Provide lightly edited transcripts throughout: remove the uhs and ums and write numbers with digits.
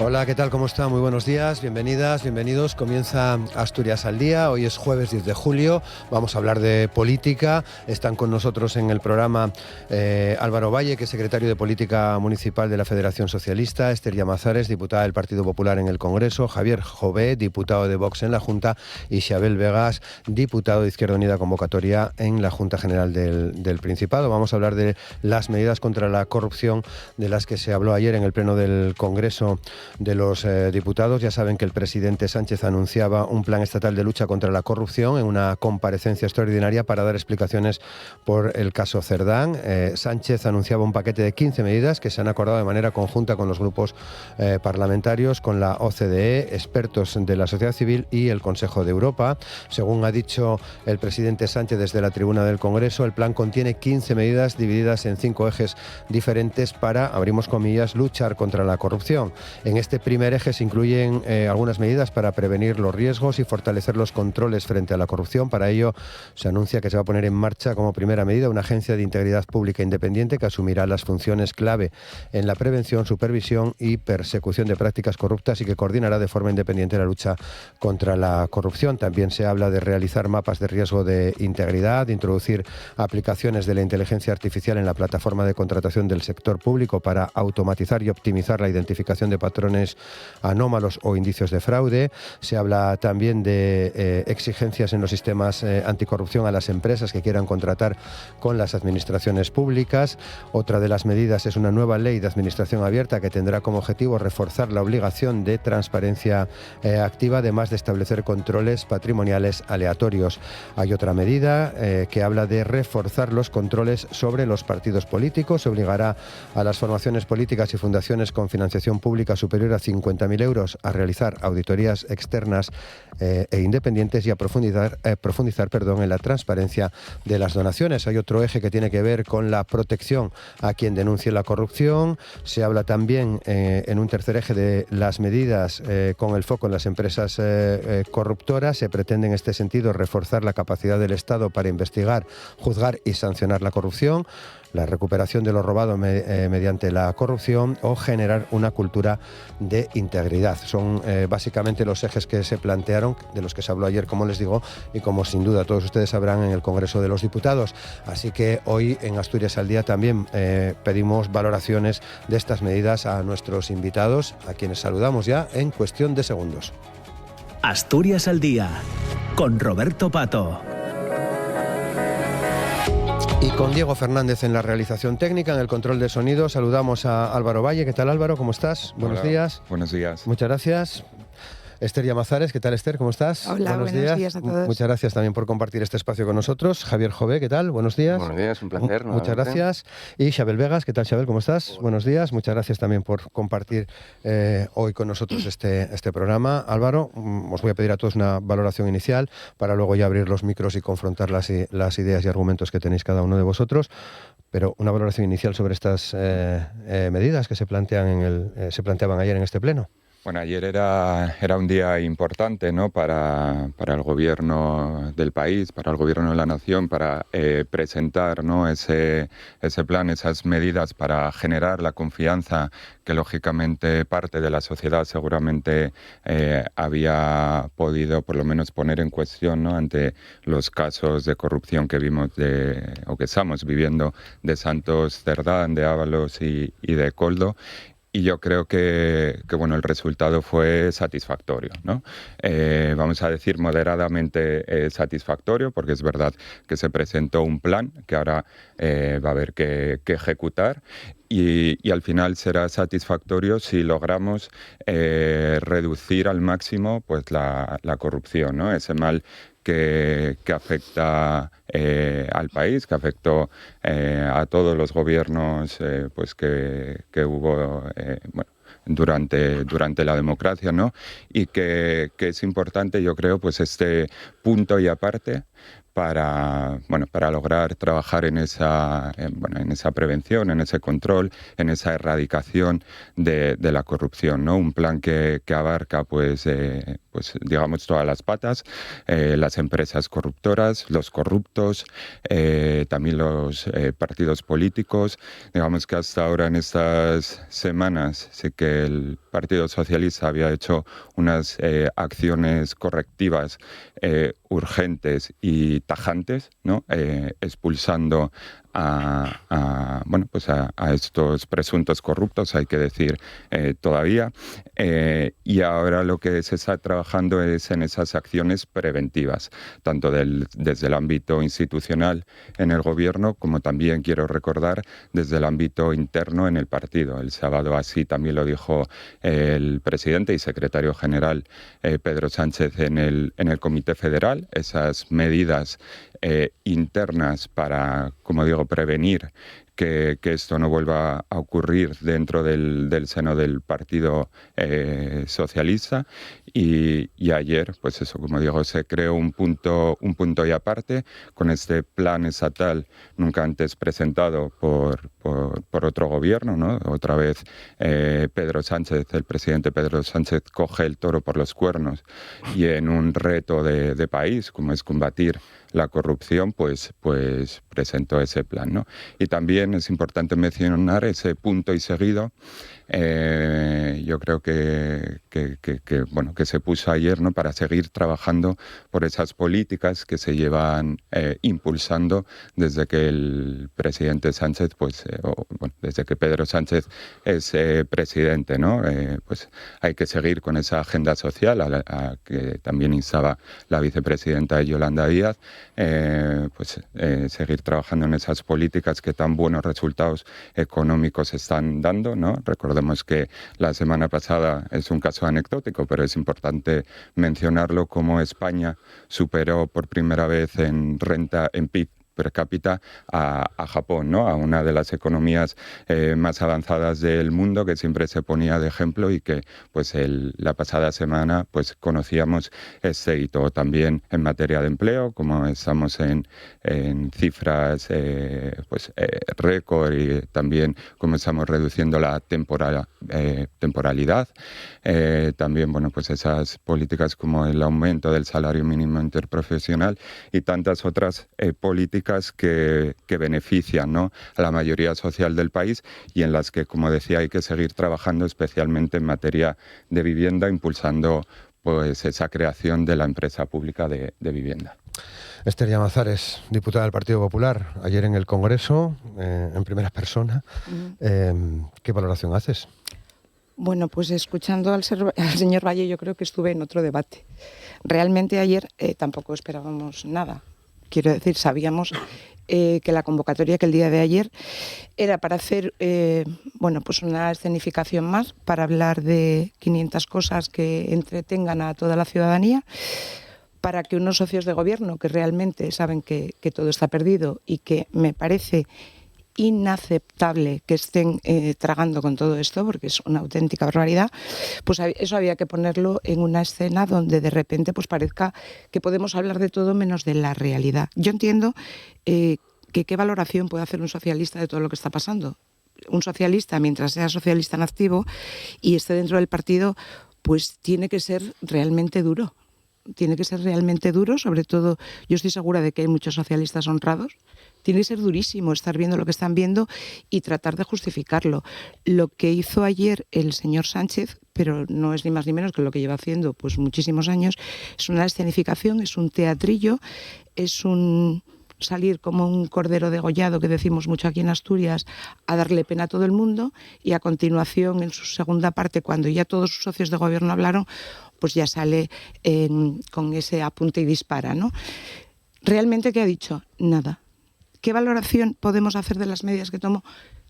Hola, ¿qué tal? ¿Cómo está? Muy buenos días, bienvenidas, bienvenidos. Comienza Asturias al Día, hoy es jueves 10 de julio, vamos a hablar de política. Están con nosotros en el programa Álvaro Valle, que es secretario de Política Municipal de la Federación Socialista, Esther Llamazares, diputada del Partido Popular en el Congreso, Javier Jové, diputado de Vox en la Junta, y Xabel Vegas, diputado de Izquierda Unida Convocatoria en la Junta General del Principado. Vamos a hablar de las medidas contra la corrupción de las que se habló ayer en el Pleno del Congreso de los diputados. Ya saben que el presidente Sánchez anunciaba un plan estatal de lucha contra la corrupción en una comparecencia extraordinaria para dar explicaciones por el caso Cerdán. Sánchez anunciaba un paquete de 15 medidas que se han acordado de manera conjunta con los grupos parlamentarios, con la OCDE, expertos de la sociedad civil y el Consejo de Europa. Según ha dicho el presidente Sánchez desde la tribuna del Congreso, el plan contiene 15 medidas divididas en 5 ejes diferentes para, abrimos comillas, luchar contra la corrupción. En este primer eje se incluyen algunas medidas para prevenir los riesgos y fortalecer los controles frente a la corrupción. Para ello se anuncia que se va a poner en marcha como primera medida una agencia de integridad pública independiente que asumirá las funciones clave en la prevención, supervisión y persecución de prácticas corruptas y que coordinará de forma independiente la lucha contra la corrupción. También se habla de realizar mapas de riesgo de integridad, de introducir aplicaciones de la inteligencia artificial en la plataforma de contratación del sector público para automatizar y optimizar la identificación de patrones anómalos o indicios de fraude. Se habla también de exigencias en los sistemas anticorrupción a las empresas que quieran contratar con las administraciones públicas. Otra de las medidas es una nueva ley de administración abierta que tendrá como objetivo reforzar la obligación de transparencia activa, además de establecer controles patrimoniales aleatorios. Hay otra medida que habla de reforzar los controles sobre los partidos políticos. Se obligará a las formaciones políticas y fundaciones con financiación pública superior a 50.000 euros a realizar auditorías externas e independientes y a profundizar en la transparencia de las donaciones. Hay otro eje que tiene que ver con la protección a quien denuncie la corrupción. Se habla también en un tercer eje de las medidas con el foco en las empresas corruptoras. Se pretende en este sentido reforzar la capacidad del Estado para investigar, juzgar y sancionar la corrupción, la recuperación de lo robado mediante la corrupción o generar una cultura de integridad. Son básicamente los ejes que se plantearon, de los que se habló ayer, como les digo, y como sin duda todos ustedes sabrán, en el Congreso de los Diputados. Así que hoy en Asturias al Día también pedimos valoraciones de estas medidas a nuestros invitados, a quienes saludamos ya en cuestión de segundos. Asturias al Día, con Roberto Pato. Y con Diego Fernández en la realización técnica, en el control de sonido, saludamos a Álvaro Valle. ¿Qué tal, Álvaro? ¿Cómo estás? Buenos días. Buenos días. Muchas gracias. Esther Llamazares, ¿qué tal, Esther? ¿Cómo estás? Hola, buenos días a todos. Muchas gracias también por compartir este espacio con nosotros. Javier Jové, ¿qué tal? Buenos días. Buenos días, un placer. Muchas gracias. Y Xabel Vegas, ¿qué tal, Xabel? ¿Cómo estás? Hola. Buenos días. Muchas gracias también por compartir hoy con nosotros este programa. Álvaro, os voy a pedir a todos una valoración inicial para luego ya abrir los micros y confrontar las ideas y argumentos que tenéis cada uno de vosotros. Pero una valoración inicial sobre estas medidas que se planteaban ayer en este pleno. Bueno, ayer era un día importante, ¿no?, para el gobierno del país, para el gobierno de la nación, para presentar, ¿no?, ese plan, esas medidas para generar la confianza que lógicamente parte de la sociedad seguramente había podido por lo menos poner en cuestión, ¿no?, ante los casos de corrupción que vimos o que estamos viviendo de Santos Cerdán, de Ábalos y de Coldo. Y yo creo que bueno, el resultado fue satisfactorio, ¿no? Vamos a decir moderadamente satisfactorio, porque es verdad que se presentó un plan que ahora va a haber que ejecutar. Y al final será satisfactorio si logramos reducir al máximo pues la corrupción, ¿no? Ese mal que afecta al país, que afectó a todos los gobiernos pues que hubo durante la democracia, ¿no? Y que es importante, yo creo, pues este punto y aparte para lograr trabajar en esa prevención, en ese control, en esa erradicación de la corrupción, ¿no? Un plan que abarca digamos todas las patas, las empresas corruptoras, los corruptos, también los partidos políticos. Digamos que hasta ahora, en estas semanas, sí que el Partido Socialista había hecho unas acciones correctivas urgentes y tajantes, ¿no? Expulsando a estos presuntos corruptos, hay que decir todavía, y ahora lo que se está trabajando es en esas acciones preventivas, tanto desde el ámbito institucional en el gobierno, como también, quiero recordar, desde el ámbito interno en el partido. El sábado así también lo dijo el presidente y secretario general Pedro Sánchez en el Comité Federal, esas medidas internas para, como digo, prevenir que esto no vuelva a ocurrir dentro del seno del Partido Socialista. Y ayer, pues eso, como digo, se creó un punto y aparte con este plan estatal nunca antes presentado por otro gobierno, ¿no? Otra vez Pedro Sánchez, el presidente Pedro Sánchez, coge el toro por los cuernos y en un reto de país, como es combatir la corrupción, pues presentó ese plan, ¿no? Y también es importante mencionar ese punto y seguido. Yo creo que se puso ayer, ¿no? Para seguir trabajando por esas políticas que se llevan impulsando desde que el presidente Sánchez, desde que Pedro Sánchez es presidente, ¿no? Pues hay que seguir con esa agenda social a que también instaba la vicepresidenta Yolanda Díaz, seguir trabajando en esas políticas que tan buenos resultados económicos están dando, ¿no? Recordemos que la semana pasada, es un caso anecdótico, pero es importante mencionarlo, como España superó por primera vez en renta, en PIB per cápita a Japón, ¿no? A una de las economías más avanzadas del mundo, que siempre se ponía de ejemplo, y que la pasada semana conocíamos este hito. También en materia de empleo, como estamos en cifras récord, y también como estamos reduciendo la temporalidad. También esas políticas como el aumento del salario mínimo interprofesional y tantas otras políticas que benefician, ¿no? A la mayoría social del país, y en las que, como decía, hay que seguir trabajando, especialmente en materia de vivienda, impulsando esa creación de la empresa pública de vivienda. Esther Llamazares, diputada del Partido Popular, ayer en el Congreso, en primera persona. ¿Qué valoración haces? Bueno, pues escuchando al señor Valle, yo creo que estuve en otro debate. Realmente ayer tampoco esperábamos nada. Quiero decir, sabíamos que la convocatoria, que el día de ayer era para hacer una escenificación más, para hablar de 500 cosas que entretengan a toda la ciudadanía, para que unos socios de gobierno que realmente saben que todo está perdido y que me parece inaceptable que estén tragando con todo esto, porque es una auténtica barbaridad, pues eso había que ponerlo en una escena donde de repente parezca que podemos hablar de todo menos de la realidad. Yo entiendo que qué valoración puede hacer un socialista de todo lo que está pasando. Un socialista, mientras sea socialista en activo y esté dentro del partido, pues tiene que ser realmente duro. Tiene que ser realmente duro, sobre todo yo estoy segura de que hay muchos socialistas honrados. Tiene que ser durísimo estar viendo lo que están viendo y tratar de justificarlo. Lo que hizo ayer el señor Sánchez, pero no es ni más ni menos que lo que lleva haciendo muchísimos años, es una escenificación, es un teatrillo, es un salir como un cordero degollado, que decimos mucho aquí en Asturias, a darle pena a todo el mundo, y a continuación, en su segunda parte, cuando ya todos sus socios de gobierno hablaron, pues ya sale con ese apunte y dispara, ¿no? ¿Realmente qué ha dicho? Nada. ¿Qué valoración podemos hacer de las medidas que tomó?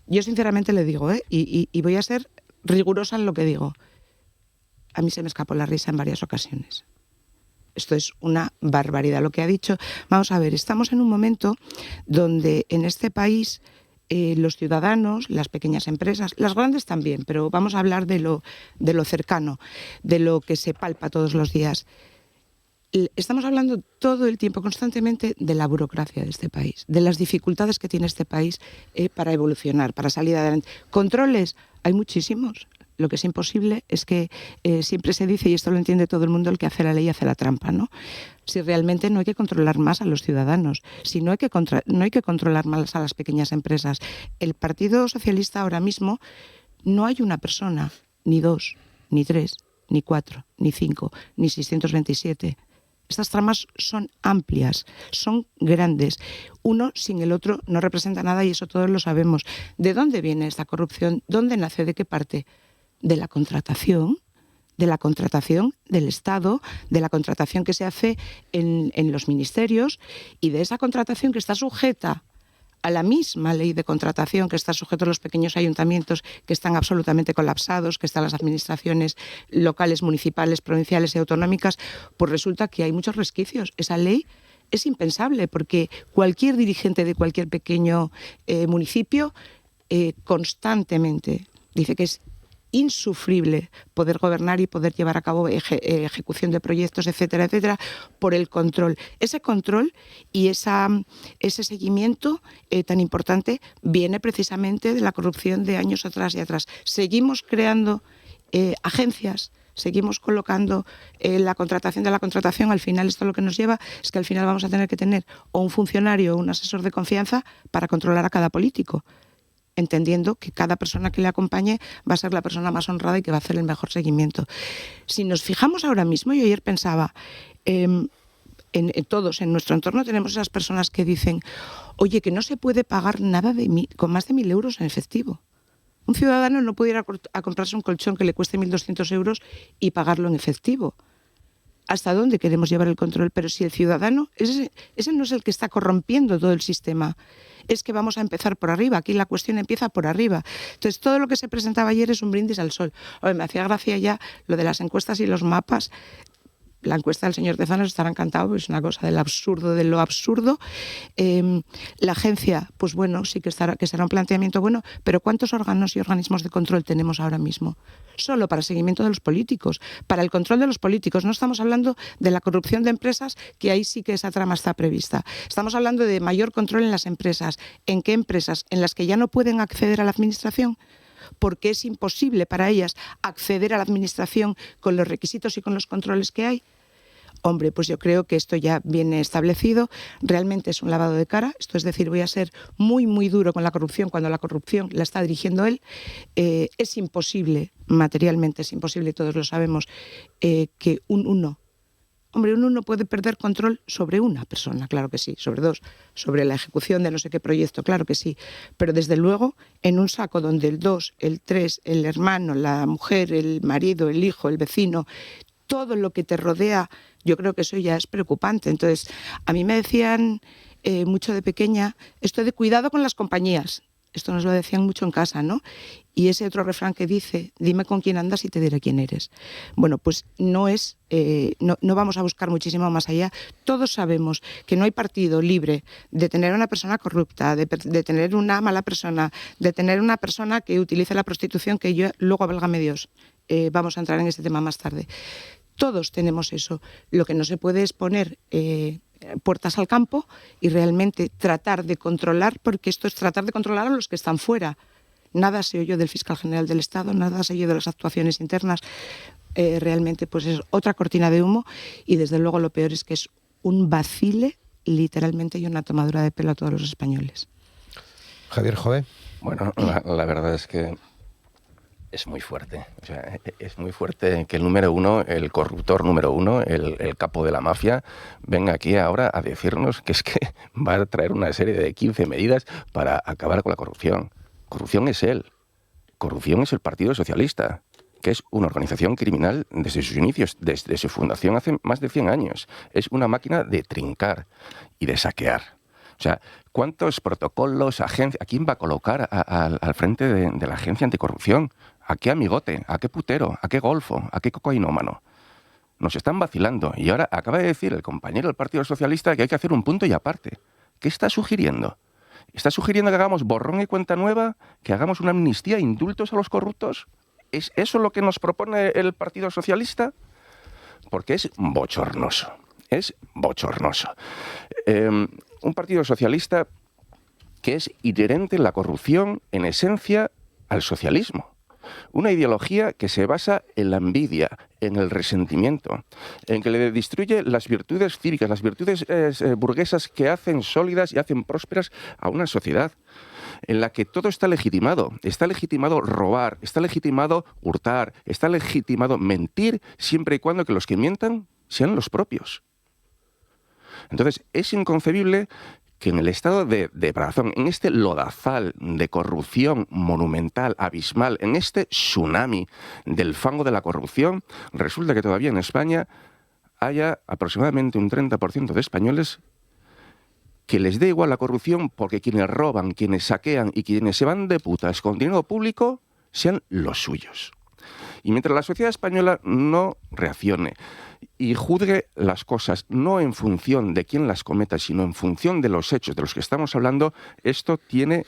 Yo sinceramente le digo, y voy a ser rigurosa en lo que digo, a mí se me escapó la risa en varias ocasiones. Esto es una barbaridad lo que ha dicho. Vamos a ver, estamos en un momento donde en este país los ciudadanos, las pequeñas empresas, las grandes también, pero vamos a hablar de lo cercano, de lo que se palpa todos los días. Estamos hablando todo el tiempo, constantemente, de la burocracia de este país, de las dificultades que tiene este país para evolucionar, para salir adelante. Controles, hay muchísimos. Lo que es imposible es que siempre se dice, y esto lo entiende todo el mundo, el que hace la ley hace la trampa, ¿no? Si realmente no hay que controlar más a los ciudadanos, si no hay que controlar más a las pequeñas empresas. El Partido Socialista ahora mismo no hay una persona, ni dos, ni tres, ni cuatro, ni cinco, ni 627. Estas tramas son amplias, son grandes. Uno sin el otro no representa nada y eso todos lo sabemos. ¿De dónde viene esta corrupción? ¿Dónde nace? ¿De qué parte? De la contratación del Estado, de la contratación que se hace en los ministerios y de esa contratación que está sujeta a la misma ley de contratación, que está sujeto a los pequeños ayuntamientos que están absolutamente colapsados, que están las administraciones locales, municipales, provinciales y autonómicas, pues resulta que hay muchos resquicios. Esa ley es impensable porque cualquier dirigente de cualquier pequeño municipio constantemente dice que es insufrible poder gobernar y poder llevar a cabo ejecución de proyectos, etcétera, etcétera, por el control. Ese control y ese seguimiento tan importante viene precisamente de la corrupción de años atrás y atrás. Seguimos creando agencias, seguimos colocando la contratación de la contratación. Al final esto lo que nos lleva es que al final vamos a tener que tener o un funcionario o un asesor de confianza para controlar a cada político, entendiendo que cada persona que le acompañe va a ser la persona más honrada y que va a hacer el mejor seguimiento. Si nos fijamos ahora mismo, yo ayer pensaba, todos en nuestro entorno tenemos esas personas que dicen, oye, que no se puede pagar nada con más de 1.000 euros en efectivo. Un ciudadano no puede ir a comprarse un colchón que le cueste 1.200 euros y pagarlo en efectivo. ¿Hasta dónde queremos llevar el control? Pero si el ciudadano, ese no es el que está corrompiendo todo el sistema, es que vamos a empezar por arriba. Aquí la cuestión empieza por arriba. Entonces, todo lo que se presentaba ayer es un brindis al sol. Oye, me hacía gracia ya lo de las encuestas y los mapas. La encuesta del señor Tezanos estará encantado, es una cosa del absurdo, de lo absurdo. La agencia, pues bueno, sí que será un planteamiento bueno, pero ¿cuántos órganos y organismos de control tenemos ahora mismo? Solo para seguimiento de los políticos, para el control de los políticos. No estamos hablando de la corrupción de empresas, que ahí sí que esa trama está prevista. Estamos hablando de mayor control en las empresas. ¿En qué empresas? ¿En las que ya no pueden acceder a la administración? Porque es imposible para ellas acceder a la administración con los requisitos y con los controles que hay. Hombre, pues yo creo que esto ya viene establecido, realmente es un lavado de cara, esto es decir, voy a ser muy, muy duro con la corrupción cuando la corrupción la está dirigiendo él. Es imposible, materialmente es imposible, todos lo sabemos, que uno puede perder control sobre una persona, claro que sí, sobre dos, sobre la ejecución de no sé qué proyecto, claro que sí, pero desde luego en un saco donde el 2, el 3, el hermano, la mujer, el marido, el hijo, el vecino, todo lo que te rodea, yo creo que eso ya es preocupante. Entonces, a mí me decían mucho de pequeña esto de cuidado con las compañías. Esto nos lo decían mucho en casa, ¿no? Y ese otro refrán que dice, dime con quién andas y te diré quién eres. Bueno, pues no vamos a buscar muchísimo más allá. Todos sabemos que no hay partido libre de tener una persona corrupta, de tener una mala persona, de tener una persona que utilice la prostitución, que yo luego, válgame Dios, vamos a entrar en este tema más tarde. Todos tenemos eso. Lo que no se puede es poner puertas al campo y realmente tratar de controlar, porque esto es tratar de controlar a los que están fuera. Nada se oyó del fiscal general del Estado, nada se oyó de las actuaciones internas. Realmente pues es otra cortina de humo y desde luego lo peor es que es un vacile literalmente y una tomadura de pelo a todos los españoles. Javier Jové. Bueno, la verdad es que es muy fuerte. O sea, es muy fuerte que el número uno, el corruptor número uno, el capo de la mafia, venga aquí ahora a decirnos que es que va a traer una serie de 15 medidas para acabar con la corrupción. Corrupción es él. Corrupción es el Partido Socialista, que es una organización criminal desde sus inicios, desde su fundación hace más de 100 años. Es una máquina de trincar y de saquear. O sea, ¿cuántos protocolos, agencias, a quién va a colocar al frente de la agencia anticorrupción? ¿A qué amigote? ¿A qué putero? ¿A qué golfo? ¿A qué cocainómano? Nos están vacilando. Y ahora acaba de decir el compañero del Partido Socialista que hay que hacer un punto y aparte. ¿Qué está sugiriendo? ¿Está sugiriendo que hagamos borrón y cuenta nueva? ¿Que hagamos una amnistía, indultos a los corruptos? ¿Es eso lo que nos propone el Partido Socialista? Porque es bochornoso. Es bochornoso. Un partido socialista que es inherente la corrupción en esencia al socialismo. Una ideología que se basa en la envidia, en el resentimiento, en que le destruye las virtudes cívicas, las virtudes burguesas que hacen sólidas y hacen prósperas a una sociedad, en la que todo está legitimado. Está legitimado robar, está legitimado hurtar, está legitimado mentir, siempre y cuando que los que mientan sean los propios. Entonces, es inconcebible que en el estado de depravación, en este lodazal de corrupción monumental, abismal, en este tsunami del fango de la corrupción, resulta que todavía en España haya aproximadamente un 30% de españoles que les dé igual la corrupción porque quienes roban, quienes saquean y quienes se van de putas con dinero público sean los suyos. Y mientras la sociedad española no reaccione y juzgue las cosas no en función de quién las cometa, sino en función de los hechos de los que estamos hablando, esto tiene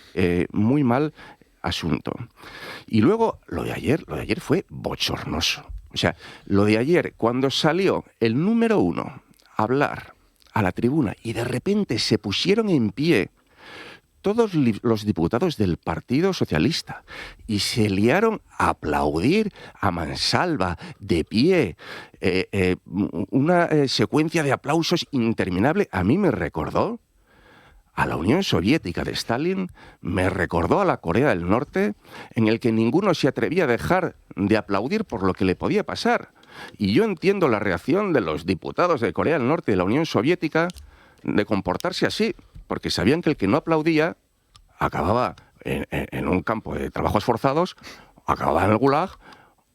muy mal asunto. Y luego, lo de ayer fue bochornoso. O sea, lo de ayer, cuando salió el número 1 a hablar a la tribuna y de repente se pusieron en pie todos los diputados del Partido Socialista y se liaron a aplaudir a mansalva, de pie, una secuencia de aplausos interminable, a mí me recordó a la Unión Soviética de Stalin, me recordó a la Corea del Norte, en el que ninguno se atrevía a dejar de aplaudir por lo que le podía pasar. Y yo entiendo la reacción de los diputados de Corea del Norte y de la Unión Soviética de comportarse así, porque sabían que el que no aplaudía acababa en un campo de trabajos forzados, acababa en el Gulag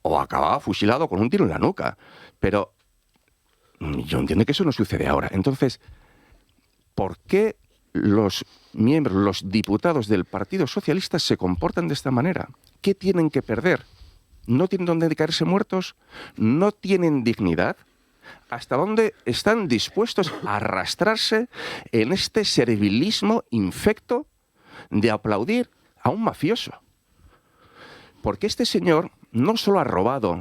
o acababa fusilado con un tiro en la nuca. Pero yo entiendo que eso no sucede ahora. Entonces, ¿por qué los miembros, los diputados del Partido Socialista se comportan de esta manera? ¿Qué tienen que perder? ¿No tienen dónde caerse muertos? ¿No tienen dignidad? ¿Hasta dónde están dispuestos a arrastrarse en este servilismo infecto de aplaudir a un mafioso? Porque este señor no solo ha robado,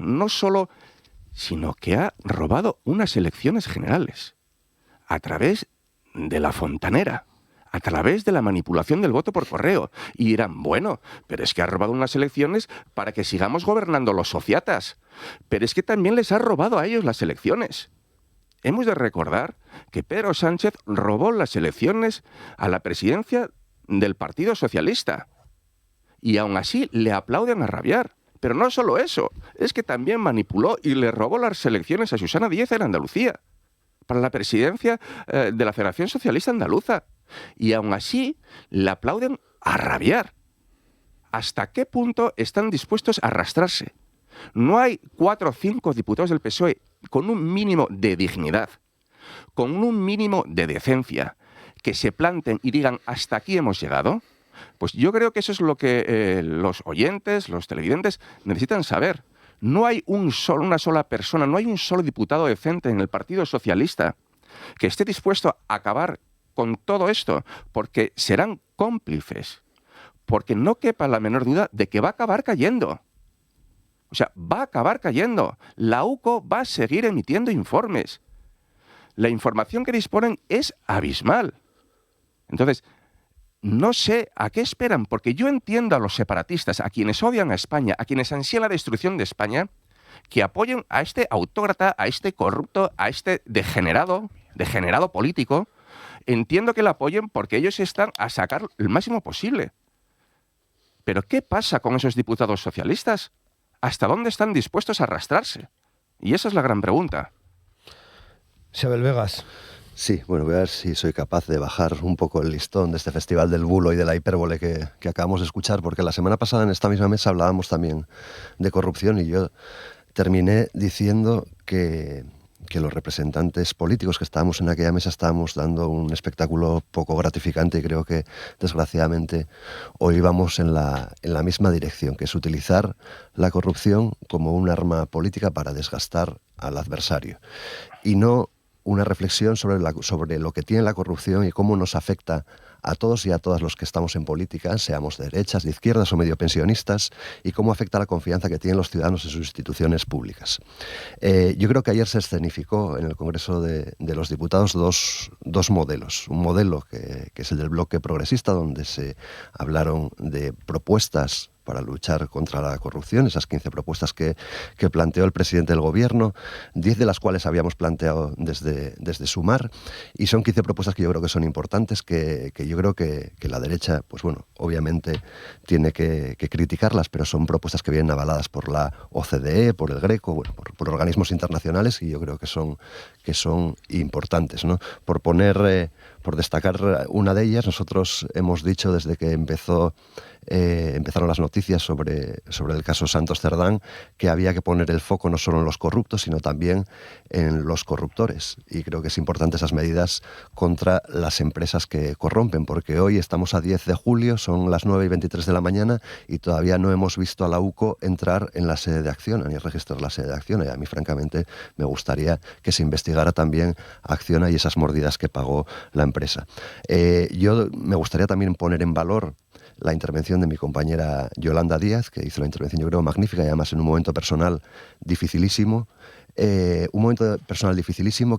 sino que ha robado unas elecciones generales a través de la fontanera, a través de la manipulación del voto por correo. Y dirán, bueno, pero es que ha robado unas elecciones para que sigamos gobernando los sociatas. Pero es que también les ha robado a ellos las elecciones. Hemos de recordar que Pedro Sánchez robó las elecciones a la presidencia del Partido Socialista. Y aún así le aplauden a rabiar. Pero no solo eso, es que también manipuló y le robó las elecciones a Susana Díez en Andalucía, para la presidencia de la Federación Socialista Andaluza. Y aún así le aplauden a rabiar. ¿Hasta qué punto están dispuestos a arrastrarse? No hay 4 o 5 diputados del PSOE con un mínimo de dignidad, con un mínimo de decencia, que se planten y digan hasta aquí hemos llegado. Pues yo creo que eso es lo que los oyentes, los televidentes necesitan saber. No hay una sola persona, no hay un solo diputado decente en el Partido Socialista que esté dispuesto a acabar con todo esto, porque serán cómplices, porque no quepa la menor duda de que va a acabar cayendo. O sea, va a acabar cayendo. La UCO va a seguir emitiendo informes. La información que disponen es abismal. Entonces, no sé a qué esperan, porque yo entiendo a los separatistas, a quienes odian a España, a quienes ansían la destrucción de España, que apoyen a este autócrata, a este corrupto, a este degenerado político. Entiendo que lo apoyen porque ellos están a sacar el máximo posible. Pero ¿qué pasa con esos diputados socialistas? ¿Hasta dónde están dispuestos a arrastrarse? Y esa es la gran pregunta. Xabel Vegas. Sí, bueno, voy a ver si soy capaz de bajar un poco el listón de este festival del bulo y de la hipérbole que acabamos de escuchar, porque la semana pasada en esta misma mesa hablábamos también de corrupción y yo terminé diciendo que los representantes políticos que estábamos en aquella mesa estábamos dando un espectáculo poco gratificante y creo que, desgraciadamente, hoy vamos en la misma dirección, que es utilizar la corrupción como un arma política para desgastar al adversario. Y no una reflexión sobre lo que tiene la corrupción y cómo nos afecta a todos y a todas los que estamos en política, seamos de derechas, de izquierdas o medio pensionistas, y cómo afecta la confianza que tienen los ciudadanos en sus instituciones públicas. Yo creo que ayer se escenificó en el Congreso de los Diputados dos modelos. Un modelo que es el del bloque progresista, donde se hablaron de propuestas para luchar contra la corrupción, esas 15 propuestas que planteó el presidente del Gobierno, 10 de las cuales habíamos planteado desde Sumar, y son 15 propuestas que yo creo que son importantes, que yo creo que la derecha, pues bueno, obviamente tiene que criticarlas, pero son propuestas que vienen avaladas por la OCDE, por el Greco, bueno, por organismos internacionales, y yo creo que son importantes, ¿no? Por destacar una de ellas, nosotros hemos dicho desde que empezaron las noticias sobre el caso Santos Cerdán, que había que poner el foco no solo en los corruptos, sino también en los corruptores. Y creo que es importante esas medidas contra las empresas que corrompen, porque hoy estamos a 10 de julio, son las 9:23 de la mañana, y todavía no hemos visto a la UCO entrar en la sede de Acciona, ni registrar la sede de Acciona. Y a mí, francamente, me gustaría que se investigara también Acciona y esas mordidas que pagó la empresa. Yo me gustaría también poner en valor la intervención de mi compañera Yolanda Díaz, que hizo la intervención, yo creo, magnífica, y además en un momento personal dificilísimo. Que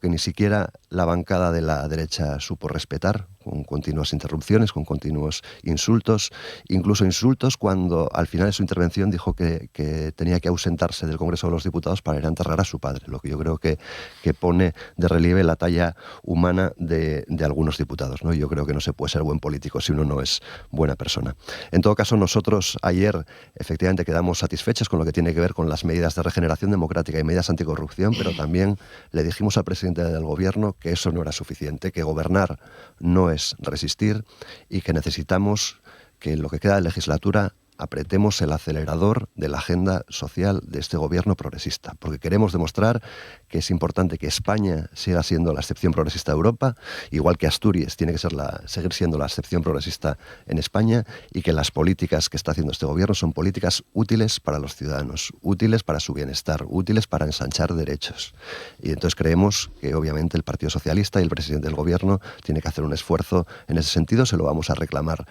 ni siquiera la bancada de la derecha supo respetar, con continuas interrupciones, con continuos insultos, incluso insultos cuando al final de su intervención dijo que tenía que ausentarse del Congreso de los Diputados para ir a enterrar a su padre, lo que yo creo que pone de relieve la talla humana de algunos diputados, ¿no? Yo creo que no se puede ser buen político si uno no es buena persona. En todo caso, nosotros ayer efectivamente quedamos satisfechos con lo que tiene que ver con las medidas de regeneración democrática y medidas anticorrupción, pero también le dijimos al presidente del Gobierno que eso no era suficiente, que gobernar no es resistir y que necesitamos que en lo que queda de legislatura apretemos el acelerador de la agenda social de este gobierno progresista, porque queremos demostrar que es importante que España siga siendo la excepción progresista de Europa, igual que Asturias tiene que seguir siendo la excepción progresista en España, y que las políticas que está haciendo este gobierno son políticas útiles para los ciudadanos, útiles para su bienestar, útiles para ensanchar derechos. Y entonces creemos que obviamente el Partido Socialista y el presidente del gobierno tiene que hacer un esfuerzo en ese sentido. Se lo vamos a reclamar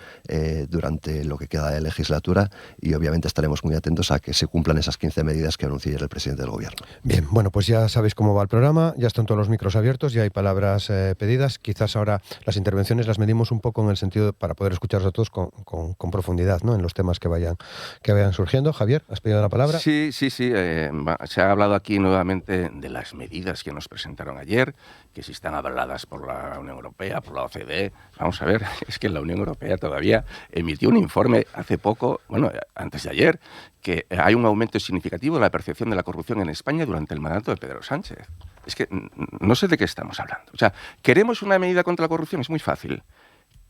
durante lo que queda de legislatura, y obviamente estaremos muy atentos a que se cumplan esas 15 medidas que anunció ayer el presidente del Gobierno. Bien, bueno, pues ya sabéis cómo va el programa, ya están todos los micros abiertos, ya hay palabras pedidas. Quizás ahora las intervenciones las medimos un poco en el sentido para poder escucharlos a todos con profundidad, ¿no?, en los temas que vayan surgiendo. Javier, ¿has pedido la palabra? Sí. Se ha hablado aquí nuevamente de las medidas que nos presentaron ayer, que si están avaladas por la Unión Europea, por la OCDE. Vamos a ver, es que la Unión Europea todavía emitió un informe hace poco, antes de ayer, que hay un aumento significativo de la percepción de la corrupción en España durante el mandato de Pedro Sánchez. Es que no sé de qué estamos hablando. O sea, ¿queremos una medida contra la corrupción? Es muy fácil.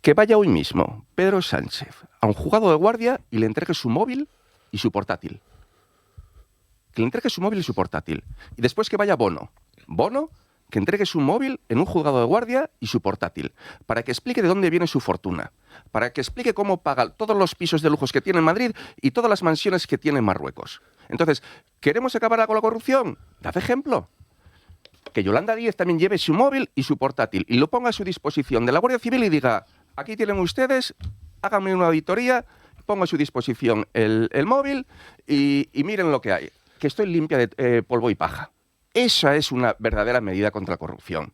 Que vaya hoy mismo Pedro Sánchez a un juzgado de guardia y le entregue su móvil y su portátil. Que le entregue su móvil y su portátil. Y después que vaya Bono, que entregue su móvil en un juzgado de guardia y su portátil, para que explique de dónde viene su fortuna, para que explique cómo paga todos los pisos de lujos que tiene en Madrid y todas las mansiones que tiene en Marruecos. Entonces, ¿queremos acabar con la corrupción? Dad ejemplo. Que Yolanda Díaz también lleve su móvil y su portátil y lo ponga a su disposición de la Guardia Civil y diga: aquí tienen ustedes, háganme una auditoría, pongo a su disposición el móvil y miren lo que hay, que estoy limpia de polvo y paja. Esa es una verdadera medida contra la corrupción.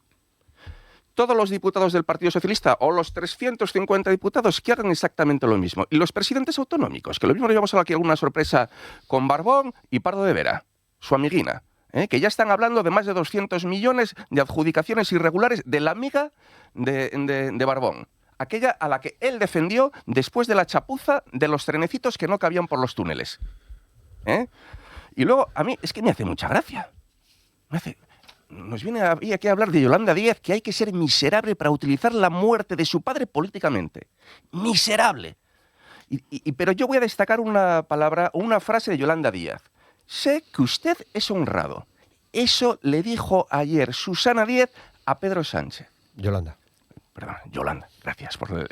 Todos los diputados del Partido Socialista o los 350 diputados que hagan exactamente lo mismo. Y los presidentes autonómicos, que lo mismo le llevamos aquí alguna sorpresa con Barbón y Pardo de Vera, su amiguina, que ya están hablando de más de 200 millones de adjudicaciones irregulares de la amiga de Barbón. Aquella a la que él defendió después de la chapuza de los trenecitos que no cabían por los túneles. Y luego, a mí, es que me hace mucha gracia. Nos viene aquí a hablar de Yolanda Díaz, que hay que ser miserable para utilizar la muerte de su padre políticamente. ¡Miserable! Pero yo voy a destacar una frase de Yolanda Díaz. Sé que usted es honrado. Eso le dijo ayer Susana Díez a Pedro Sánchez. Yolanda, gracias por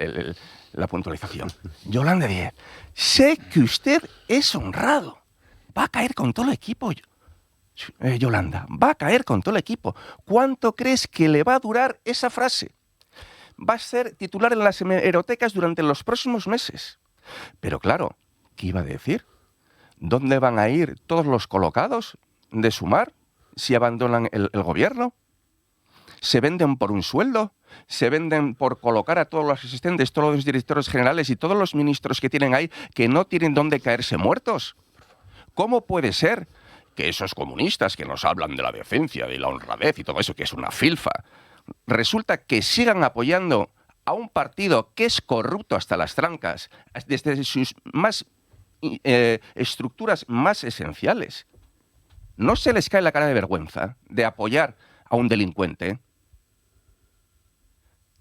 la puntualización. Yolanda Díaz, sé que usted es honrado. Va a caer con todo el equipo. Yolanda, va a caer con todo el equipo. ¿Cuánto crees que le va a durar esa frase? Va a ser titular en las hemerotecas durante los próximos meses. Pero claro, ¿qué iba a decir? ¿Dónde van a ir todos los colocados de Sumar si abandonan el gobierno? ¿Se venden por un sueldo? ¿Se venden por colocar a todos los asistentes, todos los directores generales y todos los ministros que tienen ahí que no tienen dónde caerse muertos? ¿Cómo puede ser que esos comunistas que nos hablan de la decencia, de la honradez y todo eso, que es una filfa, resulta que sigan apoyando a un partido que es corrupto hasta las trancas, desde sus más estructuras más esenciales? ¿No se les cae la cara de vergüenza de apoyar a un delincuente?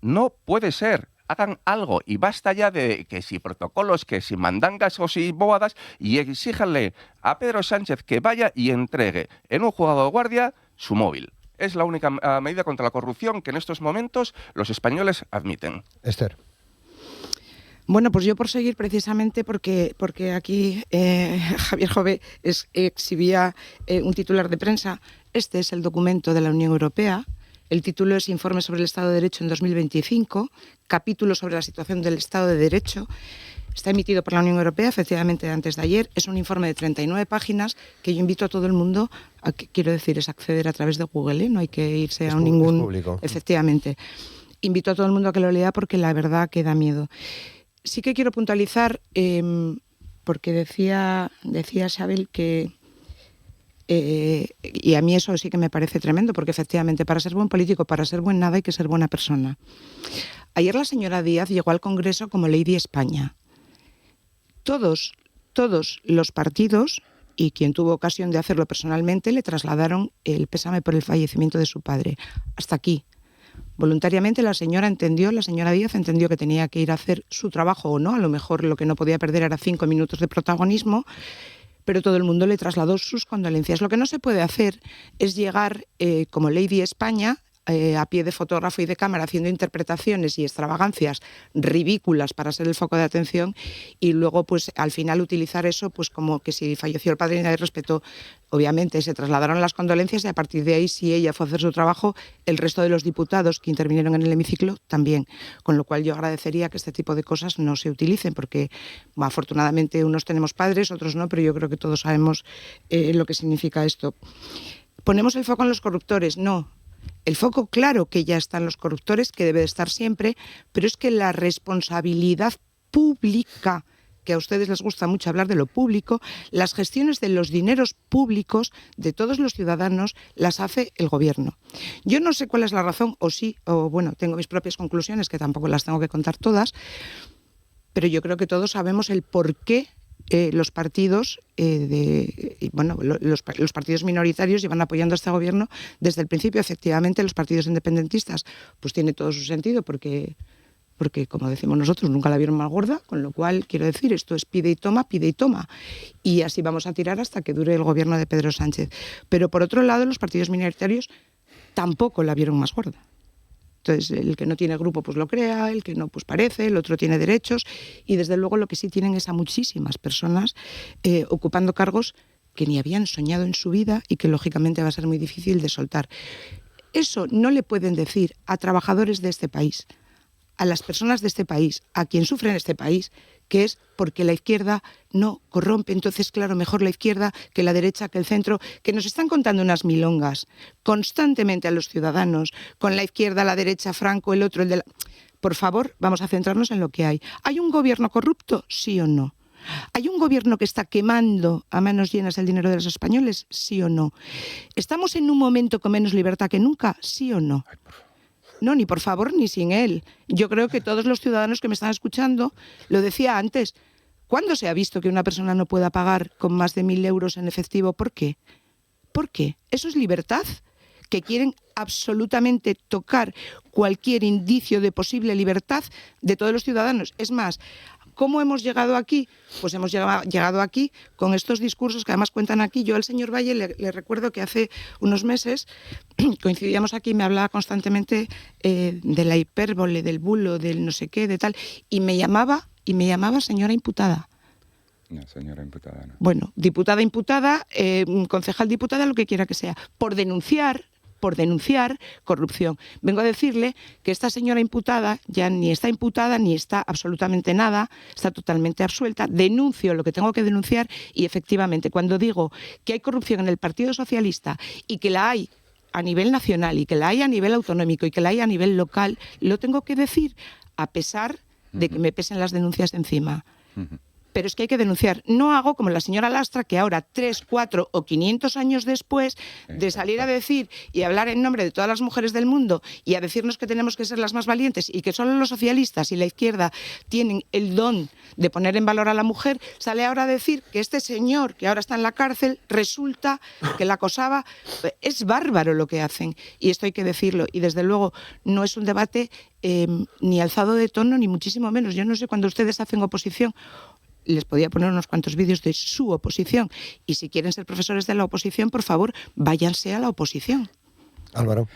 No puede ser. Hagan algo y basta ya de que si protocolos, que si mandangas o si bobadas, y exíjanle a Pedro Sánchez que vaya y entregue en un juzgado de guardia su móvil. Es la única medida contra la corrupción que en estos momentos los españoles admiten. Esther. Bueno, pues yo por seguir precisamente porque aquí Javier Jové exhibía un titular de prensa. Este es el documento de la Unión Europea. El título es Informe sobre el Estado de Derecho en 2025, capítulo sobre la situación del Estado de Derecho. Está emitido por la Unión Europea, efectivamente, antes de ayer. Es un informe de 39 páginas que yo invito a todo el mundo, quiero decir, es acceder a través de Google, no hay que irse a ningún... Es público. Efectivamente. Invito a todo el mundo a que lo lea porque la verdad que da miedo. Sí que quiero puntualizar, porque decía Xabel que... y a mí eso sí que me parece tremendo, porque efectivamente para ser buen político, para ser buen nada hay que ser buena persona. Ayer la señora Díaz llegó al Congreso como Lady España. Todos los partidos, y quien tuvo ocasión de hacerlo personalmente, le trasladaron el pésame por el fallecimiento de su padre. Hasta aquí. Voluntariamente la señora Díaz entendió que tenía que ir a hacer su trabajo o no, a lo mejor lo que no podía perder era 5 minutos de protagonismo, pero todo el mundo le trasladó sus condolencias. Lo que no se puede hacer es llegar como Lady España, a pie de fotógrafo y de cámara, haciendo interpretaciones y extravagancias ridículas para ser el foco de atención, y luego pues al final utilizar eso pues como que si falleció el padre y nadie respetó. Obviamente se trasladaron las condolencias y a partir de ahí, si ella fue a hacer su trabajo, el resto de los diputados que intervinieron en el hemiciclo también. Con lo cual yo agradecería que este tipo de cosas no se utilicen, porque afortunadamente unos tenemos padres, otros no, pero yo creo que todos sabemos lo que significa esto. ¿Ponemos el foco en los corruptores? No. El foco, claro que ya están los corruptores, que debe de estar siempre, pero es que la responsabilidad pública, que a ustedes les gusta mucho hablar de lo público, las gestiones de los dineros públicos de todos los ciudadanos las hace el gobierno. Yo no sé cuál es la razón, tengo mis propias conclusiones, que tampoco las tengo que contar todas, pero yo creo que todos sabemos el porqué los partidos los partidos minoritarios llevan apoyando a este gobierno desde el principio. Efectivamente, los partidos independentistas pues tiene todo su sentido porque como decimos nosotros, nunca la vieron más gorda, con lo cual, quiero decir, esto es pide y toma, y así vamos a tirar hasta que dure el gobierno de Pedro Sánchez. Pero por otro lado, los partidos minoritarios tampoco la vieron más gorda. Entonces, el que no tiene grupo pues lo crea, el que no pues parece, el otro tiene derechos, y desde luego lo que sí tienen es a muchísimas personas ocupando cargos que ni habían soñado en su vida y que lógicamente va a ser muy difícil de soltar. Eso no le pueden decir a trabajadores de este país, a las personas de este país, a quien sufre en este país, que es porque la izquierda no corrompe. Entonces, claro, mejor la izquierda que la derecha, que el centro, que nos están contando unas milongas constantemente a los ciudadanos, con la izquierda, la derecha, Franco, el otro, el de la... Por favor, vamos a centrarnos en lo que hay. ¿Hay un gobierno corrupto? ¿Sí o no? ¿Hay un gobierno que está quemando a manos llenas el dinero de los españoles? ¿Sí o no? ¿Estamos en un momento con menos libertad que nunca? ¿Sí o no? No, ni por favor, ni sin él. Yo creo que todos los ciudadanos que me están escuchando, lo decía antes, ¿cuándo se ha visto que una persona no pueda pagar con más de 1.000 euros en efectivo? ¿Por qué? ¿Por qué? ¿Eso es libertad? Que quieren absolutamente tocar cualquier indicio de posible libertad de todos los ciudadanos. Es más, ¿cómo hemos llegado aquí? Pues hemos llegado aquí con estos discursos que además cuentan aquí. Yo al señor Valle le recuerdo que hace unos meses coincidíamos aquí y me hablaba constantemente de la hipérbole, del bulo, del no sé qué, de tal, y me llamaba señora imputada. No, señora imputada, no. Bueno, diputada, imputada, concejal, diputada, lo que quiera que sea, por denunciar corrupción. Vengo a decirle que esta señora imputada ya ni está imputada ni está absolutamente nada, está totalmente absuelta. Denuncio lo que tengo que denunciar y efectivamente cuando digo que hay corrupción en el Partido Socialista y que la hay a nivel nacional y que la hay a nivel autonómico y que la hay a nivel local, lo tengo que decir a pesar de que me pesen las denuncias encima. Pero es que hay que denunciar. No hago como la señora Lastra, que ahora, 3, 4 o 500 años después de salir a decir y hablar en nombre de todas las mujeres del mundo y a decirnos que tenemos que ser las más valientes y que solo los socialistas y la izquierda tienen el don de poner en valor a la mujer, sale ahora a decir que este señor, que ahora está en la cárcel, resulta que la acosaba. Es bárbaro lo que hacen. Y esto hay que decirlo. Y desde luego no es un debate ni alzado de tono, ni muchísimo menos. Yo no sé, cuando ustedes hacen oposición, les podía poner unos cuantos vídeos de su oposición. Y si quieren ser profesores de la oposición, por favor, váyanse a la oposición. Álvaro.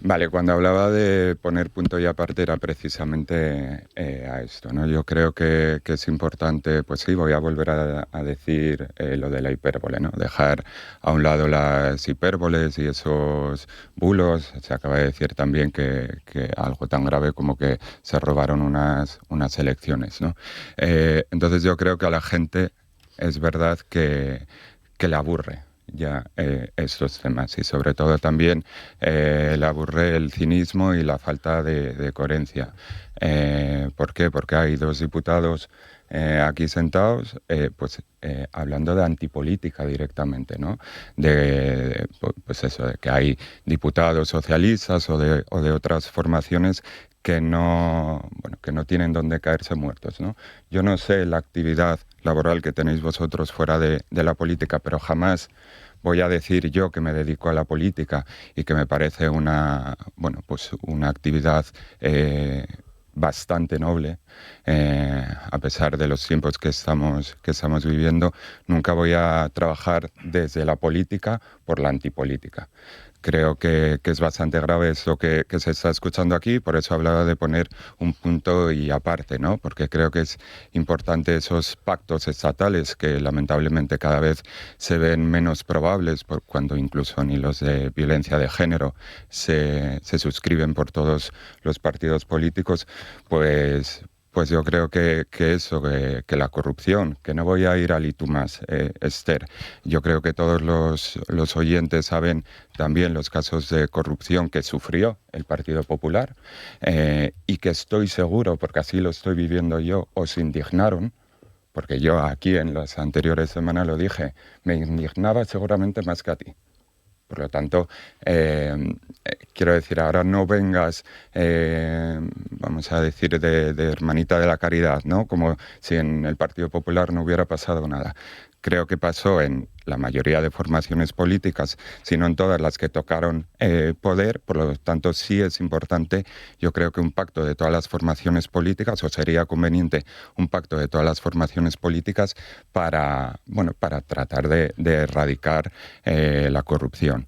Vale, cuando hablaba de poner punto y aparte era precisamente a esto, ¿no? Yo creo que es importante, pues sí, voy a volver a decir lo de la hipérbole, ¿no? Dejar a un lado las hipérboles y esos bulos. Se acaba de decir también que algo tan grave como que se robaron unas elecciones, ¿no? Entonces yo creo que a la gente es verdad que le aburre ya estos temas y sobre todo también le aburre el cinismo y la falta de coherencia. ¿Por qué? Porque hay dos diputados aquí sentados hablando de antipolítica directamente, ¿no? Pues eso, de que hay diputados socialistas o de otras formaciones que no tienen dónde caerse muertos, ¿no? Yo no sé la actividad laboral que tenéis vosotros fuera de la política, pero jamás voy a decir yo que me dedico a la política y que me parece una actividad bastante noble, a pesar de los tiempos que estamos viviendo. Nunca voy a trabajar desde la política por la antipolítica. Creo que es bastante grave eso que se está escuchando aquí, por eso hablaba de poner un punto y aparte, ¿no? Porque creo que es importante esos pactos estatales que lamentablemente cada vez se ven menos probables, cuando incluso ni los de violencia de género se suscriben por todos los partidos políticos, pues yo creo que la corrupción, que no voy a ir al y tú más, Esther, yo creo que todos los oyentes saben también los casos de corrupción que sufrió el Partido Popular y que estoy seguro, porque así lo estoy viviendo yo, os indignaron, porque yo aquí en las anteriores semanas lo dije, me indignaba seguramente más que a ti. Por lo tanto, quiero decir, ahora no vengas, vamos a decir, de hermanita de la caridad, ¿no? Como si en el Partido Popular no hubiera pasado nada. Creo que pasó en la mayoría de formaciones políticas, sino en todas las que tocaron poder. Por lo tanto, sí es importante, yo creo que un pacto de todas las formaciones políticas, o sería conveniente un pacto de todas las formaciones políticas para tratar de erradicar la corrupción.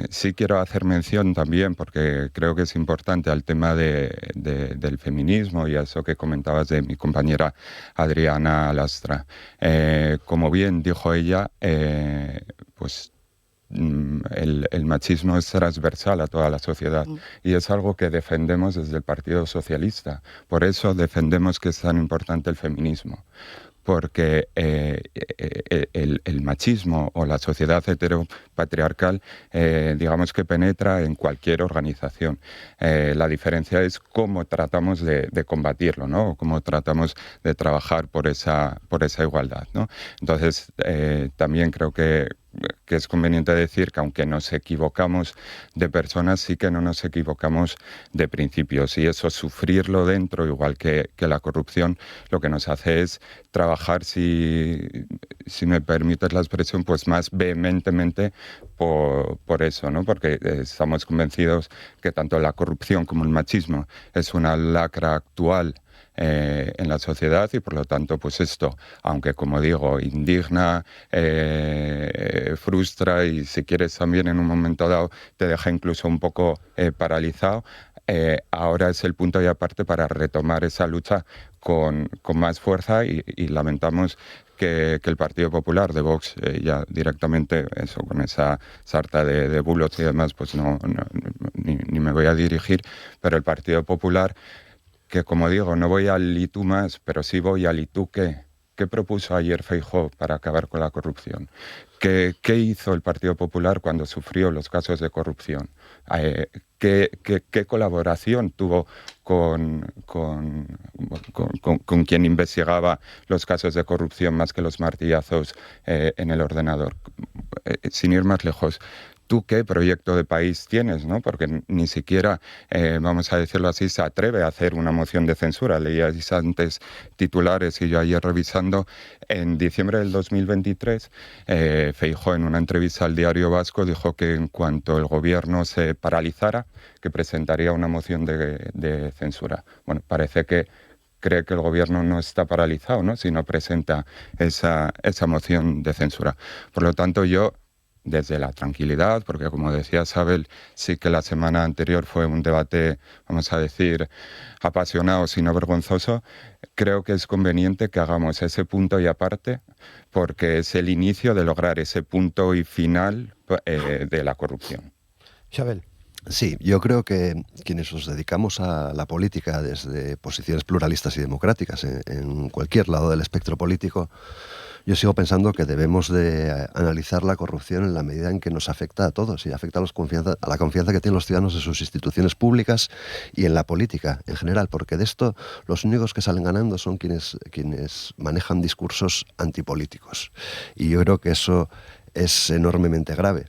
Sí quiero hacer mención también, porque creo que es importante, al tema del feminismo y a eso que comentabas de mi compañera Adriana Lastra. Como bien dijo ella, el machismo es transversal a toda la sociedad y es algo que defendemos desde el Partido Socialista. Por eso defendemos que es tan importante el feminismo, porque el machismo o la sociedad heteropatriarcal, digamos que penetra en cualquier organización. La diferencia es cómo tratamos de combatirlo, ¿no? O cómo tratamos de trabajar por esa igualdad, ¿no? Entonces, también creo que es conveniente decir que aunque nos equivocamos de personas, sí que no nos equivocamos de principios, y eso, sufrirlo dentro, igual que la corrupción, lo que nos hace es trabajar, si me permites la expresión, pues más vehementemente por eso, ¿no? Porque estamos convencidos que tanto la corrupción como el machismo es una lacra actual en la sociedad, y por lo tanto, pues esto, aunque como digo, indigna, frustra y si quieres también en un momento dado te deja incluso un poco paralizado, ahora es el punto y aparte para retomar esa lucha con más fuerza y lamentamos que el Partido Popular de Vox ya directamente, eso, con esa sarta de bulos y demás, pues ni me voy a dirigir, pero el Partido Popular, que como digo, no voy al y tú más, pero sí voy al y tú qué. ¿Qué propuso ayer Feijóo para acabar con la corrupción? ¿Qué hizo el Partido Popular cuando sufrió los casos de corrupción? ¿Qué colaboración tuvo con quien investigaba los casos de corrupción más que los martillazos en el ordenador? Sin ir más lejos, ¿tú qué proyecto de país tienes, no? Porque ni siquiera, vamos a decirlo así, se atreve a hacer una moción de censura. Leíais antes titulares y yo ayer revisando. En diciembre del 2023, Feijóo, en una entrevista al Diario Vasco, dijo que en cuanto el gobierno se paralizara, que presentaría una moción de censura. Bueno, parece que cree que el gobierno no está paralizado, ¿no?, si no presenta esa moción de censura. Por lo tanto, yo, desde la tranquilidad, porque como decía Sabel, sí que la semana anterior fue un debate, vamos a decir, apasionado, sino vergonzoso, creo que es conveniente que hagamos ese punto y aparte, porque es el inicio de lograr ese punto y final de la corrupción. Sabel. Sí, yo creo que quienes nos dedicamos a la política desde posiciones pluralistas y democráticas en cualquier lado del espectro político, yo sigo pensando que debemos de analizar la corrupción en la medida en que nos afecta a todos y afecta a la confianza que tienen los ciudadanos en sus instituciones públicas y en la política en general, porque de esto los únicos que salen ganando son quienes manejan discursos antipolíticos. Y yo creo que eso es enormemente grave.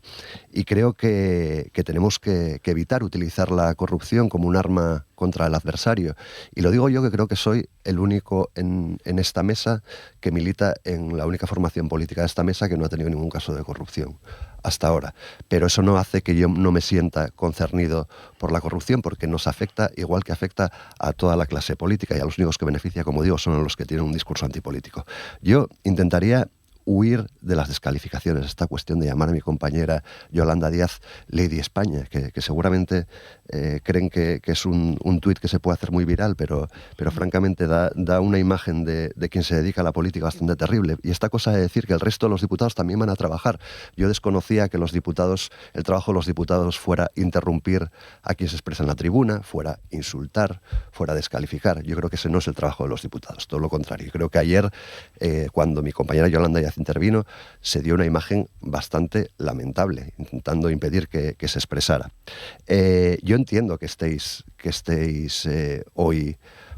Y creo que tenemos que evitar utilizar la corrupción como un arma contra el adversario. Y lo digo yo, que creo que soy el único en esta mesa que milita en la única formación política de esta mesa que no ha tenido ningún caso de corrupción hasta ahora. Pero eso no hace que yo no me sienta concernido por la corrupción, porque nos afecta igual que afecta a toda la clase política, y a los únicos que beneficia, como digo, son los que tienen un discurso antipolítico. Yo intentaría huir de las descalificaciones, esta cuestión de llamar a mi compañera Yolanda Díaz Lady España, que seguramente creen que es un tuit que se puede hacer muy viral, pero francamente da una imagen de quien se dedica a la política bastante terrible. Y esta cosa de decir que el resto de los diputados también van a trabajar. Yo desconocía que el trabajo de los diputados fuera interrumpir a quien se expresa en la tribuna, fuera insultar, fuera descalificar. Yo creo que ese no es el trabajo de los diputados, todo lo contrario. Creo que ayer, cuando mi compañera Yolanda Díaz intervino, se dio una imagen bastante lamentable, intentando impedir que se expresara. Yo entiendo que estéis hoy,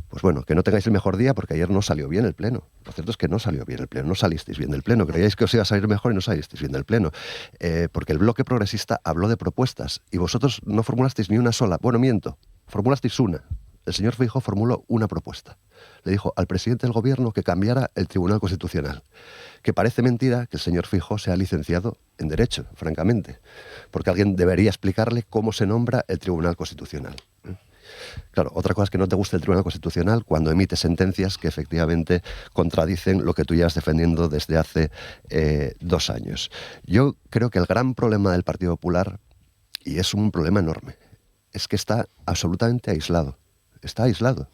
pues bueno, que no tengáis el mejor día, porque ayer no salió bien el pleno. Lo cierto es que no salió bien el pleno, no salisteis bien del pleno. Creíais que os iba a salir mejor y no salisteis bien del pleno. Porque el bloque progresista habló de propuestas y vosotros no formulasteis ni una sola. Bueno, miento, formulasteis una. El señor Feijóo formuló una propuesta. Le dijo al presidente del gobierno que cambiara el Tribunal Constitucional. Que parece mentira que el señor Feijóo sea licenciado en Derecho, francamente. Porque alguien debería explicarle cómo se nombra el Tribunal Constitucional. Claro, otra cosa es que no te guste el Tribunal Constitucional cuando emite sentencias que efectivamente contradicen lo que tú llevas defendiendo desde hace 2 años. Yo creo que el gran problema del Partido Popular, y es un problema enorme, es que está absolutamente aislado. Está aislado.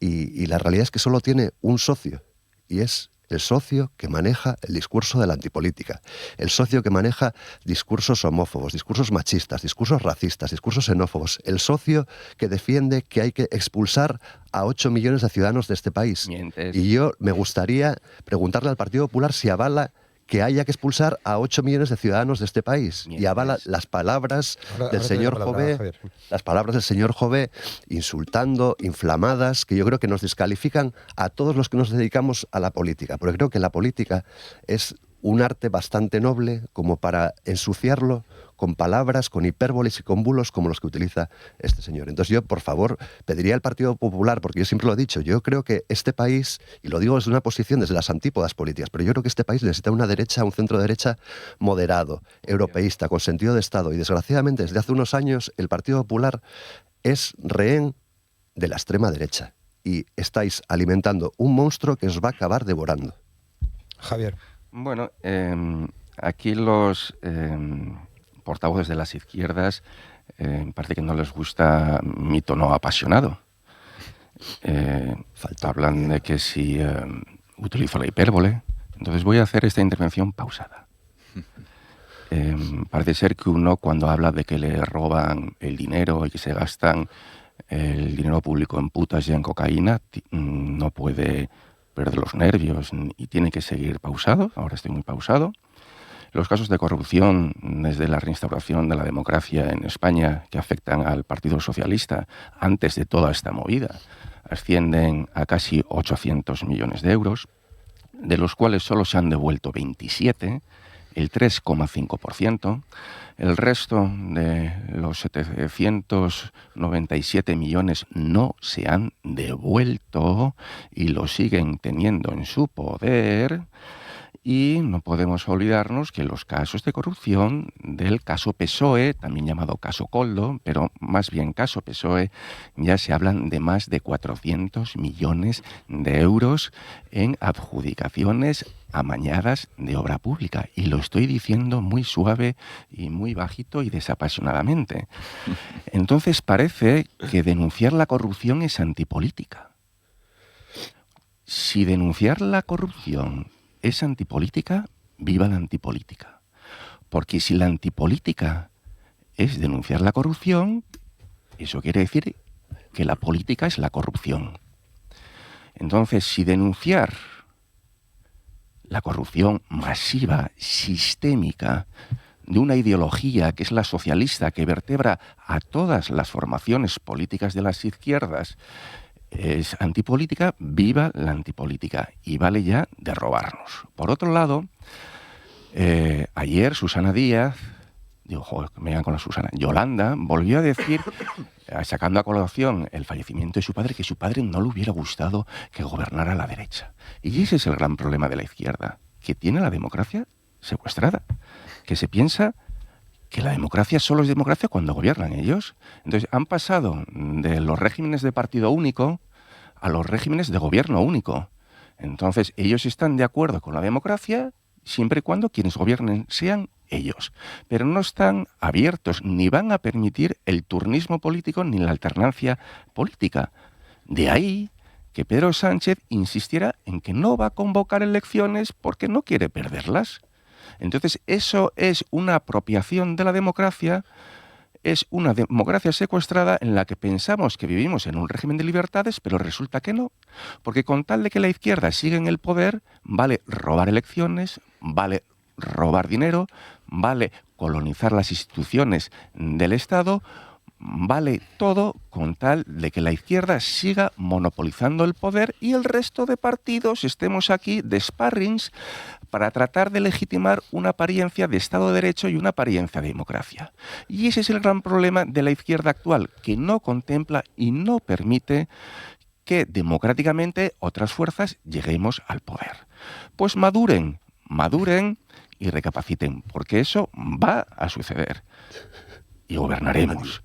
Y la realidad es que solo tiene un socio, y es el socio que maneja el discurso de la antipolítica, el socio que maneja discursos homófobos, discursos machistas, discursos racistas, discursos xenófobos, el socio que defiende que hay que expulsar a 8 millones de ciudadanos de este país. Mientes. Y yo me gustaría preguntarle al Partido Popular si avala que haya que expulsar a 8 millones de ciudadanos de este país. Y avala las palabras del señor Jové, las palabras del señor Jové, insultando, inflamadas, que yo creo que nos descalifican a todos los que nos dedicamos a la política. Porque creo que la política es un arte bastante noble como para ensuciarlo con palabras, con hipérboles y con bulos como los que utiliza este señor. Entonces yo, por favor, pediría al Partido Popular, porque yo siempre lo he dicho, yo creo que este país, y lo digo desde una posición, desde las antípodas políticas, pero yo creo que este país necesita una derecha, un centro derecha moderado, europeísta, con sentido de Estado. Y desgraciadamente, desde hace unos años, el Partido Popular es rehén de la extrema derecha. Y estáis alimentando un monstruo que os va a acabar devorando. Javier. Bueno, aquí los portavoces de las izquierdas parece que no les gusta mi tono apasionado. hablan de que si utilizo la hipérbole. Entonces voy a hacer esta intervención pausada. Parece ser que uno, cuando habla de que le roban el dinero y que se gastan el dinero público en putas y en cocaína, no puede perder los nervios y tiene que seguir pausado. Ahora estoy muy pausado. Los casos de corrupción desde la reinstauración de la democracia en España que afectan al Partido Socialista antes de toda esta movida ascienden a casi 800 millones de euros, de los cuales solo se han devuelto 27, el 3,5%. El resto de los 797 millones no se han devuelto y lo siguen teniendo en su poder. Y no podemos olvidarnos que los casos de corrupción del caso PSOE, también llamado caso Koldo, pero más bien caso PSOE, ya se hablan de más de 400 millones de euros en adjudicaciones amañadas de obra pública. Y lo estoy diciendo muy suave y muy bajito y desapasionadamente. Entonces parece que denunciar la corrupción es antipolítica. Si denunciar la corrupción es antipolítica, viva la antipolítica. Porque si la antipolítica es denunciar la corrupción, eso quiere decir que la política es la corrupción. Entonces, si denunciar la corrupción masiva, sistémica, de una ideología que es la socialista, que vertebra a todas las formaciones políticas de las izquierdas, es antipolítica, viva la antipolítica y vale ya de robarnos. Por otro lado, ayer Susana Díaz, digo, joder, me vengan con la Susana, Yolanda volvió a decir, sacando a colación el fallecimiento de su padre, que su padre no le hubiera gustado que gobernara la derecha. Y ese es el gran problema de la izquierda, que tiene la democracia secuestrada, que se piensa que la democracia solo es democracia cuando gobiernan ellos. Entonces han pasado de los regímenes de partido único a los regímenes de gobierno único. Entonces ellos están de acuerdo con la democracia siempre y cuando quienes gobiernen sean ellos. Pero no están abiertos ni van a permitir el turnismo político ni la alternancia política. De ahí que Pedro Sánchez insistiera en que no va a convocar elecciones porque no quiere perderlas. Entonces, eso es una apropiación de la democracia, es una democracia secuestrada en la que pensamos que vivimos en un régimen de libertades, pero resulta que no. Porque con tal de que la izquierda siga en el poder, vale robar elecciones, vale robar dinero, vale colonizar las instituciones del Estado, vale todo con tal de que la izquierda siga monopolizando el poder y el resto de partidos estemos aquí de sparrings para tratar de legitimar una apariencia de Estado de Derecho y una apariencia de democracia. Y ese es el gran problema de la izquierda actual, que no contempla y no permite que democráticamente otras fuerzas lleguemos al poder. Pues maduren y recapaciten, porque eso va a suceder. Y gobernaremos.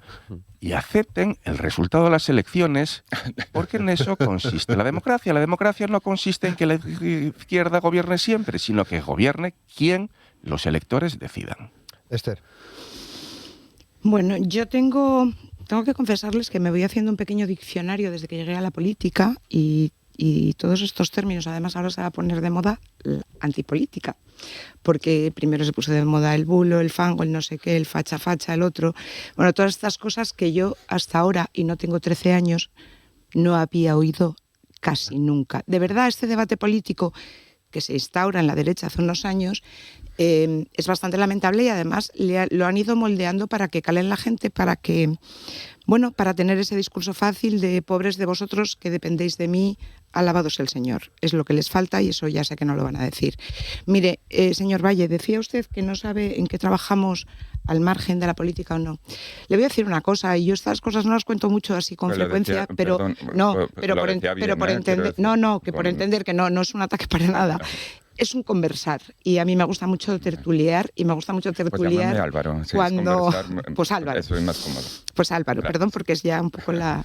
Y acepten el resultado de las elecciones, porque en eso consiste la democracia. La democracia no consiste en que la izquierda gobierne siempre, sino que gobierne quien los electores decidan. Esther. Bueno, yo tengo que confesarles que me voy haciendo un pequeño diccionario desde que llegué a la política y todos estos términos, además ahora se va a poner de moda la antipolítica, porque primero se puso de moda el bulo, el fango, el no sé qué, el facha, el otro. Bueno, todas estas cosas que yo hasta ahora, y no tengo 13 años, no había oído casi nunca. De verdad, este debate político que se instaura en la derecha hace unos años es bastante lamentable y además lo han ido moldeando para que calen la gente, para tener ese discurso fácil de pobres de vosotros que dependéis de mí, alabados el Señor. Es lo que les falta y eso ya sé que no lo van a decir. Mire, señor Valle, decía usted que no sabe en qué trabajamos al margen de la política o no. Le voy a decir una cosa, y yo estas cosas no las cuento mucho así con frecuencia, por entender que no es un ataque para nada. Es un conversar y a mí me gusta mucho tertuliar y me gusta mucho tertuliar Álvaro, cuando pues Álvaro. Eso es más cómodo. Pues Álvaro, perdón, porque es ya un poco la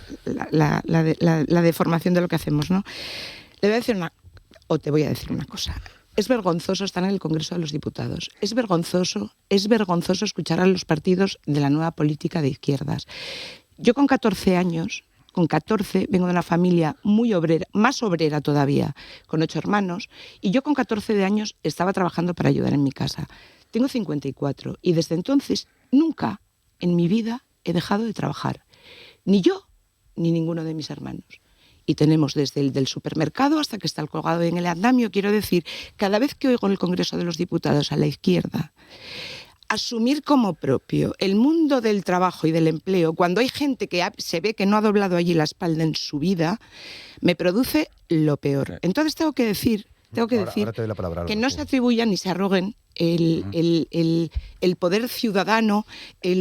deformación de lo que hacemos, ¿no? Te voy a decir una cosa. Es vergonzoso estar en el Congreso de los Diputados. Es vergonzoso escuchar a los partidos de la nueva política de izquierdas. Yo con 14 años con 14, vengo de una familia muy obrera, más obrera todavía, con 8 hermanos, y yo con 14 de años estaba trabajando para ayudar en mi casa. Tengo 54 y desde entonces nunca en mi vida he dejado de trabajar. Ni yo, ni ninguno de mis hermanos. Y tenemos desde el del supermercado hasta que está el colgado en el andamio. Quiero decir, cada vez que oigo en el Congreso de los Diputados a la izquierda asumir como propio el mundo del trabajo y del empleo, cuando hay gente que se ve que no ha doblado allí la espalda en su vida, me produce lo peor. Entonces tengo que decir ahora que no se atribuyan ni se arroguen el poder ciudadano,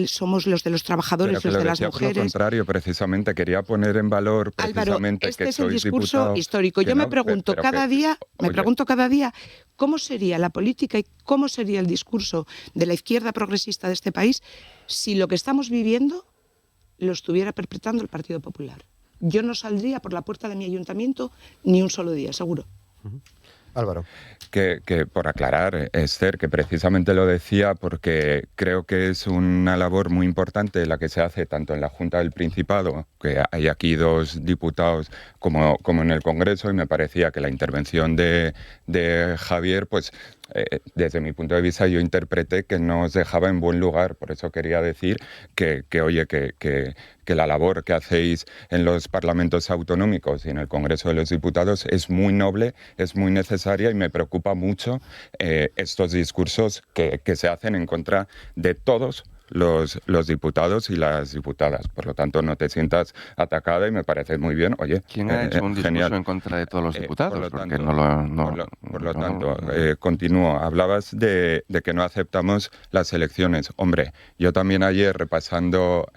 somos los de los trabajadores, los de las mujeres. Por lo contrario, precisamente quería poner en valor precisamente Álvaro, este que es el sois discurso diputado, histórico. Yo me pregunto cada día cómo sería la política y cómo sería el discurso de la izquierda progresista de este país si lo que estamos viviendo lo estuviera perpetrando el Partido Popular. Yo no saldría por la puerta de mi ayuntamiento ni un solo día, seguro. Álvaro. Que por aclarar, Esther, que precisamente lo decía porque creo que es una labor muy importante la que se hace tanto en la Junta del Principado, que hay aquí 2 diputados, como en el Congreso, y me parecía que la intervención de Javier, pues desde mi punto de vista yo interpreté que no os dejaba en buen lugar. Por eso quería decir que la labor que hacéis en los parlamentos autonómicos y en el Congreso de los Diputados es muy noble, es muy necesaria, y me preocupa mucho estos discursos que se hacen en contra de todos los diputados y las diputadas. Por lo tanto, no te sientas atacada y me parece muy bien. Oye, ¿quién ha hecho un discurso genial en contra de todos los diputados? Por lo tanto, continúo. Hablabas de que no aceptamos las elecciones. Hombre, yo también ayer, repasando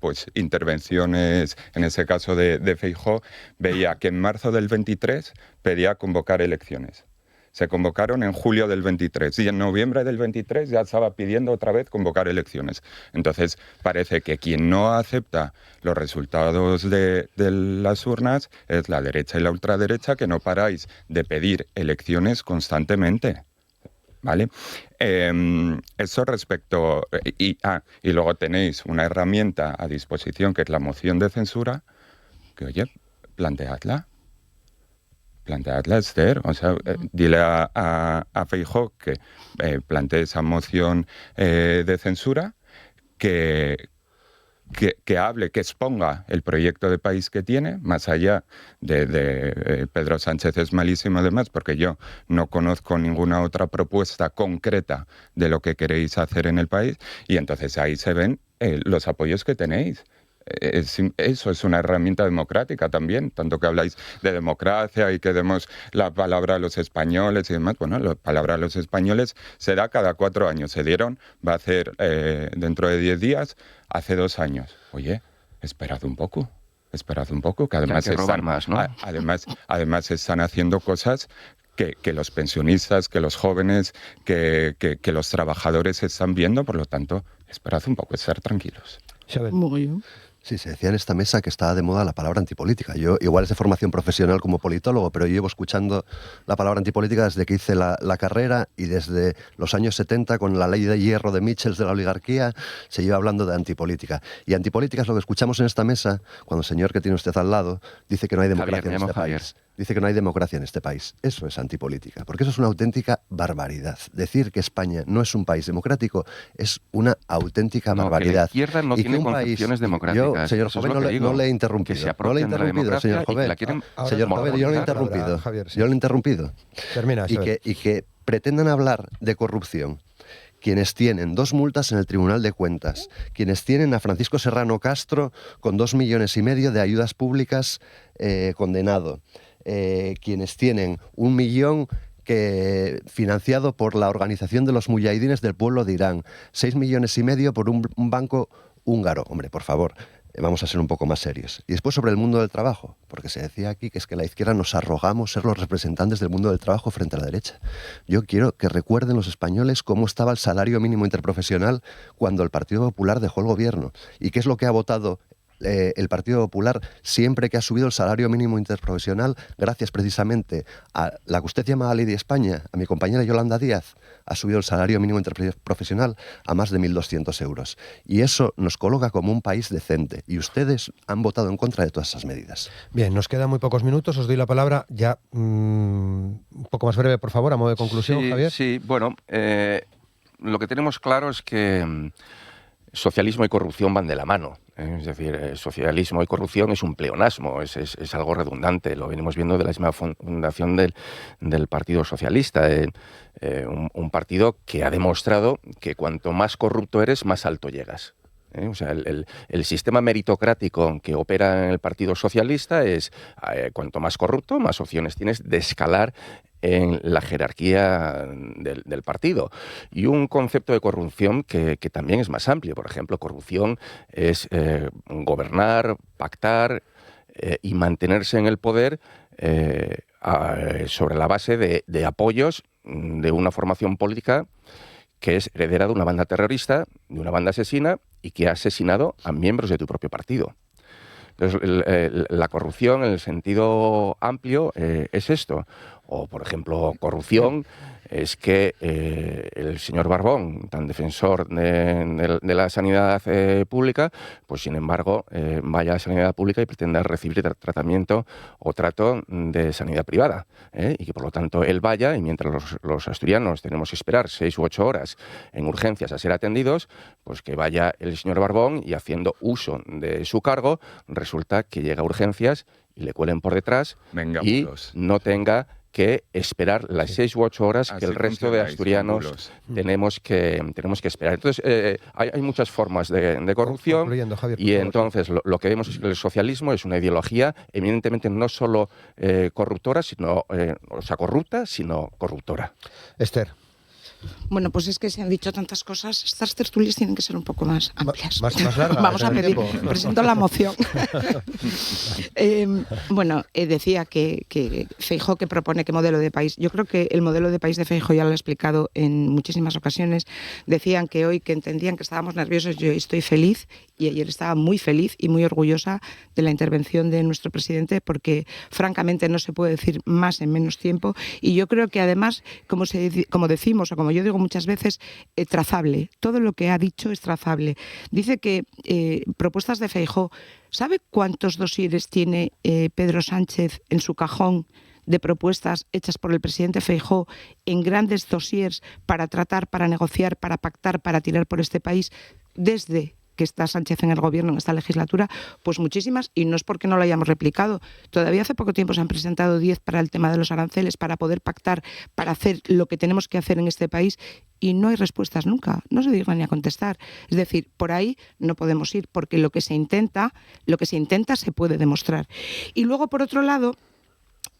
pues intervenciones, en ese caso de Feijóo, veía que en marzo del 23 pedía convocar elecciones. Se convocaron en julio del 23 y en noviembre del 23 ya estaba pidiendo otra vez convocar elecciones. Entonces parece que quien no acepta los resultados de las urnas es la derecha y la ultraderecha, que no paráis de pedir elecciones constantemente. ¿Vale? Eso respecto... Y luego tenéis una herramienta a disposición que es la moción de censura, que oye, planteadla, Esther. O sea, dile a Feijóo que plantee esa moción de censura, que hable, que exponga el proyecto de país que tiene, más allá de Pedro Sánchez es malísimo además, porque yo no conozco ninguna otra propuesta concreta de lo que queréis hacer en el país, y entonces ahí se ven los apoyos que tenéis. Eso es una herramienta democrática también, tanto que habláis de democracia y que demos la palabra a los españoles y demás. Bueno, la palabra a los españoles se da cada 4 años. Se dieron, va a hacer dentro de 10 días, hace 2 años. Oye, esperad un poco, que además además están haciendo cosas que los pensionistas, que los jóvenes, que los trabajadores están viendo. Por lo tanto, esperad un poco, estar tranquilos. Muy bien. Sí, se decía en esta mesa que estaba de moda la palabra antipolítica. Yo, igual es de formación profesional como politólogo, pero yo llevo escuchando la palabra antipolítica desde que hice la carrera, y desde los años 70, con la ley de hierro de Michels de la oligarquía, se lleva hablando de antipolítica. Y antipolítica es lo que escuchamos en esta mesa cuando el señor que tiene usted al lado dice que no hay democracia en este país. Dice que no hay democracia en este país. Eso es antipolítica, porque eso es una auténtica barbaridad. Decir que España no es un país democrático es una auténtica barbaridad. Que la izquierda no tiene concepciones democráticas. Yo, señor Joven, no le he interrumpido. Señor Joven. Señor Joven, yo lo he interrumpido. Javier, sí. Yo lo he interrumpido. Termina, y que pretendan hablar de corrupción quienes tienen 2 multas en el Tribunal de Cuentas, quienes tienen a Francisco Serrano Castro con 2,5 millones de ayudas públicas condenado, quienes tienen 1 millón financiado por la Organización de los Mujahidines del Pueblo de Irán, 6,5 millones por un banco húngaro. Hombre, por favor, vamos a ser un poco más serios. Y después sobre el mundo del trabajo, porque se decía aquí que es que la izquierda nos arrogamos ser los representantes del mundo del trabajo frente a la derecha. Yo quiero que recuerden los españoles cómo estaba el salario mínimo interprofesional cuando el Partido Popular dejó el gobierno, y qué es lo que ha votado el Partido Popular, siempre que ha subido el salario mínimo interprofesional, gracias precisamente a la que usted llama Ley de España, a mi compañera Yolanda Díaz, ha subido el salario mínimo interprofesional a más de 1.200 euros. Y eso nos coloca como un país decente. Y ustedes han votado en contra de todas esas medidas. Bien, nos quedan muy pocos minutos. Os doy la palabra ya un poco más breve, por favor, a modo de conclusión, Javier. Sí, bueno, lo que tenemos claro es que socialismo y corrupción van de la mano. Es decir, socialismo y corrupción es un pleonasmo, es algo redundante. Lo venimos viendo de la misma fundación del Partido Socialista. Un partido que ha demostrado que cuanto más corrupto eres, más alto llegas. O sea, el sistema meritocrático que opera en el Partido Socialista es cuanto más corrupto, más opciones tienes de escalar en la jerarquía del partido. Y un concepto de corrupción que también es más amplio. Por ejemplo, corrupción es gobernar, pactar y mantenerse en el poder sobre la base de apoyos de una formación política que es heredera de una banda terrorista, de una banda asesina y que ha asesinado a miembros de tu propio partido. Entonces, la corrupción en el sentido amplio es esto. O, por ejemplo, corrupción es que el señor Barbón, tan defensor de la sanidad pública, pues sin embargo vaya a la sanidad pública y pretenda recibir tratamiento o trato de sanidad privada. Y que por lo tanto él vaya, y mientras los asturianos tenemos que esperar 6 u 8 horas en urgencias a ser atendidos, pues que vaya el señor Barbón y haciendo uso de su cargo, resulta que llega a urgencias y le cuelen por detrás y no tenga que esperar las 6 u 8 horas que el resto de asturianos tenemos que esperar. Entonces, hay muchas formas de corrupción, Javier, y entonces lo que vemos es que el socialismo es una ideología eminentemente no solo corruptora, sino, corrupta, sino corruptora. Esther. Bueno, pues es que se han dicho tantas cosas. Estas tertulias tienen que ser un poco más amplias. Más largas. Vamos a pedir. Presento la moción. Decía que Feijóo que propone qué modelo de país. Yo creo que el modelo de país de Feijóo ya lo he explicado en muchísimas ocasiones. Decían que hoy que entendían que estábamos nerviosos, yo estoy feliz y ayer estaba muy feliz y muy orgullosa de la intervención de nuestro presidente porque francamente no se puede decir más en menos tiempo y yo creo que además, como decimos o como yo digo muchas veces, trazable. Todo lo que ha dicho es trazable. Dice que propuestas de Feijóo, ¿sabe cuántos dosieres tiene Pedro Sánchez en su cajón de propuestas hechas por el presidente Feijóo en grandes dosiers para tratar, para negociar, para pactar, para tirar por este país desde que está Sánchez en el gobierno en esta legislatura? Pues muchísimas, y no es porque no lo hayamos replicado. Todavía hace poco tiempo se han presentado 10 para el tema de los aranceles, para poder pactar, para hacer lo que tenemos que hacer en este país, y no hay respuestas nunca, no se dignan ni a contestar. Es decir, por ahí no podemos ir, porque lo que se intenta se puede demostrar. Y luego, por otro lado,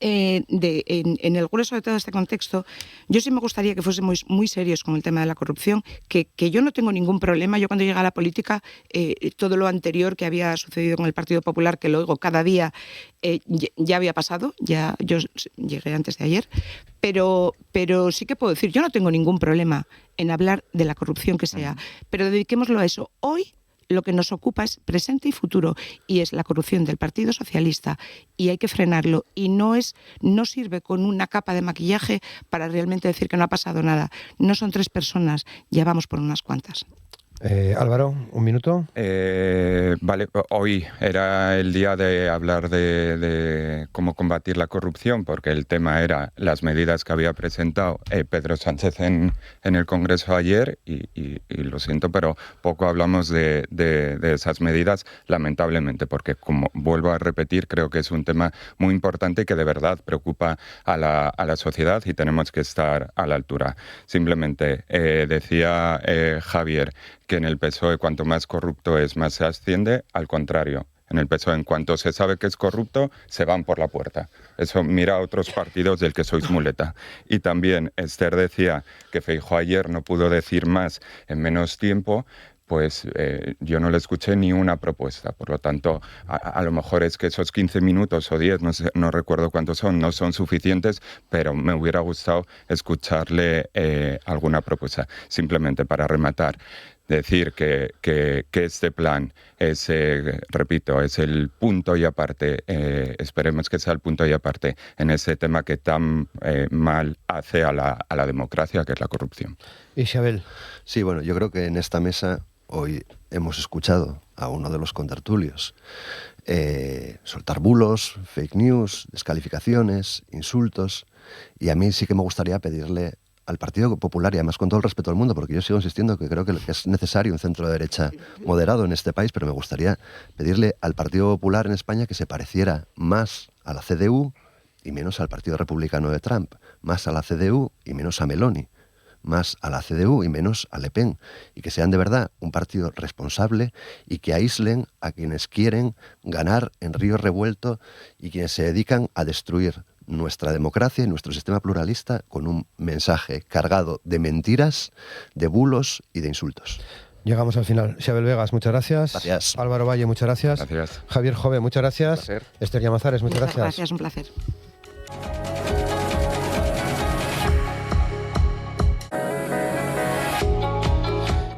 en el grueso de todo este contexto, yo sí me gustaría que fuésemos muy serios con el tema de la corrupción, que yo no tengo ningún problema. Yo cuando llegué a la política, todo lo anterior que había sucedido con el Partido Popular, que lo oigo cada día, ya había pasado, yo llegué antes de ayer, pero sí que puedo decir, yo no tengo ningún problema en hablar de la corrupción que sea, pero dediquémoslo a eso. Hoy lo que nos ocupa es presente y futuro, y es la corrupción del Partido Socialista, y hay que frenarlo, y no sirve con una capa de maquillaje para realmente decir que no ha pasado nada. No son 3 personas, ya vamos por unas cuantas. Álvaro, un minuto. Vale, hoy era el día de hablar de cómo combatir la corrupción, porque el tema era las medidas que había presentado Pedro Sánchez en el Congreso ayer, y lo siento, pero poco hablamos de esas medidas, lamentablemente, porque, como vuelvo a repetir, creo que es un tema muy importante y que de verdad preocupa a la sociedad, y tenemos que estar a la altura. Simplemente decía Javier que en el PSOE cuanto más corrupto es, más se asciende. Al contrario, en el PSOE en cuanto se sabe que es corrupto, se van por la puerta. Eso mira a otros partidos del que sois muleta. Y también Esther decía que Feijóo ayer no pudo decir más en menos tiempo. Pues yo no le escuché ni una propuesta. Por lo tanto, a lo mejor es que esos 15 minutos o 10, no recuerdo cuántos son, no son suficientes, pero me hubiera gustado escucharle alguna propuesta. Simplemente para rematar, decir que este plan es, repito, es el punto y aparte, esperemos que sea el punto y aparte en ese tema que tan mal hace a la democracia, que es la corrupción. Isabel. Sí, bueno, yo creo que en esta mesa hoy hemos escuchado a uno de los contertulios soltar bulos, fake news, descalificaciones, insultos, y a mí sí que me gustaría pedirle al Partido Popular, y además con todo el respeto del mundo, porque yo sigo insistiendo que creo que es necesario un centro de derecha moderado en este país, pero me gustaría pedirle al Partido Popular en España que se pareciera más a la CDU y menos al Partido Republicano de Trump, más a la CDU y menos a Meloni, más a la CDU y menos a Le Pen, y que sean de verdad un partido responsable y que aíslen a quienes quieren ganar en río revuelto y quienes se dedican a destruir nuestra democracia y nuestro sistema pluralista con un mensaje cargado de mentiras, de bulos y de insultos. Llegamos al final. Isabel Vegas, muchas gracias. Gracias. Álvaro Valle, muchas gracias. Gracias. Javier Jove, muchas gracias. Un placer. Esther Llamazares, muchas gracias. Gracias, un placer.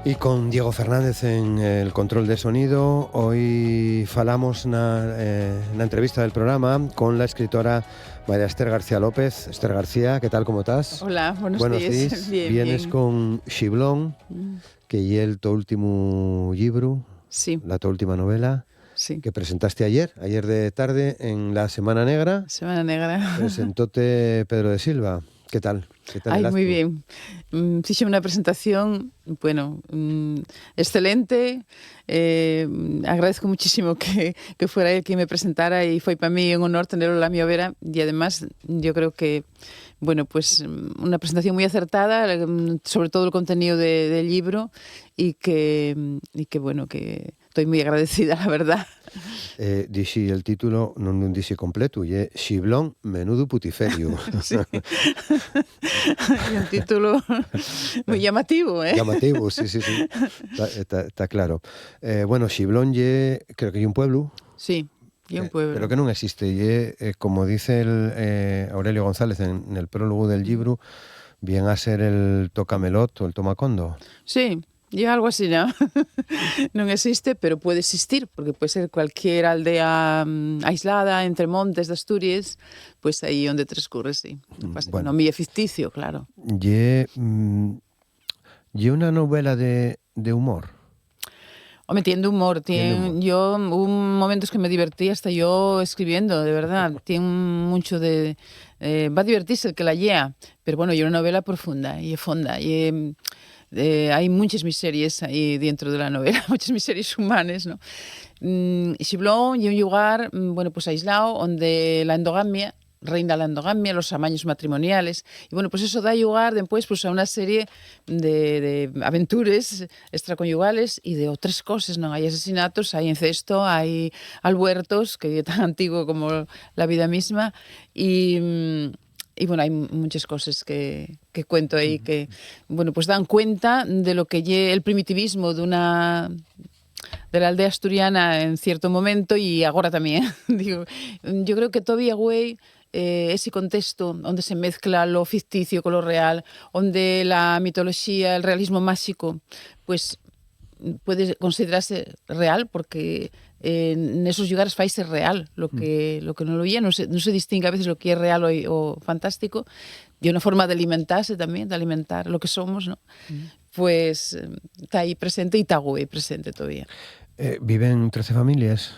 Y con Diego Fernández en el control de sonido, hoy falamos na entrevista del programa con la escritora María Esther García López. Esther García, ¿qué tal, cómo estás? Hola, buenos días. Bien, Vienes bien. con Xiblón, que é el tu último libro, Sí, la tu última novela, sí. que presentaste ayer de tarde en la Semana Negra. Semana Negra. Presentóte Pedro de Silva. ¿Qué tal? ¿Qué tal Ay, el acto? muy bien. Hice una presentación, bueno, excelente. Agradezco muchísimo que fuera él quien me presentara y fue para mí un honor tenerlo a mi vera. Y además, yo creo que, bueno, pues una presentación muy acertada, sobre todo el contenido del libro y que bueno, que estoy muy agradecida, la verdad. Dixi el título, non dixi completo, e é Xiblón, menudo putiferio. Sí. Y un título muy llamativo, ¿eh? Llamativo, sí. Está claro. Bueno, Xiblón creo que é un pueblo. Sí, y un pueblo. Pero que non existe. Como dice Aurelio González en el prólogo del libro, bien a ser el Tocamelot o el Tomacondo. Sí, y algo así, ¿no? No existe, pero puede existir, porque puede ser cualquier aldea aislada entre montes de Asturias, pues ahí donde transcurre, sí. Bueno. No, mi ficticio, claro. Y una novela de humor. Hombre, tiene humor. Yo hubo momentos que me divertí hasta yo escribiendo, de verdad. Tiene mucho de... va a divertirse el que la lea, pero bueno, y una novela profunda y fonda. Y hay muchas miserias ahí dentro de la novela, muchas miserias humanas, ¿no? Xiblón y un lugar, bueno, pues aislado, donde la endogamia, reina la endogamia, los amaños matrimoniales, y bueno, pues eso da lugar después pues, a una serie de aventuras extraconyugales y de otras cosas, ¿no? Hay asesinatos, hay incesto, hay albuertos, que es tan antiguo como la vida misma, y bueno, hay muchas cosas que cuento ahí que, bueno, pues dan cuenta de lo que es el primitivismo de la aldea asturiana en cierto momento y ahora también. Digo, yo creo que todavía, güey, ese contexto donde se mezcla lo ficticio con lo real, donde la mitología, el realismo mágico, pues puede considerarse real porque en esos lugares faise real lo que no lo oía, no se distingue a veces lo que es real o fantástico, y una forma de alimentarse también, de alimentar lo que somos, ¿no? Pues está ahí presente y está ahí presente todavía. ¿Viven 13 familias?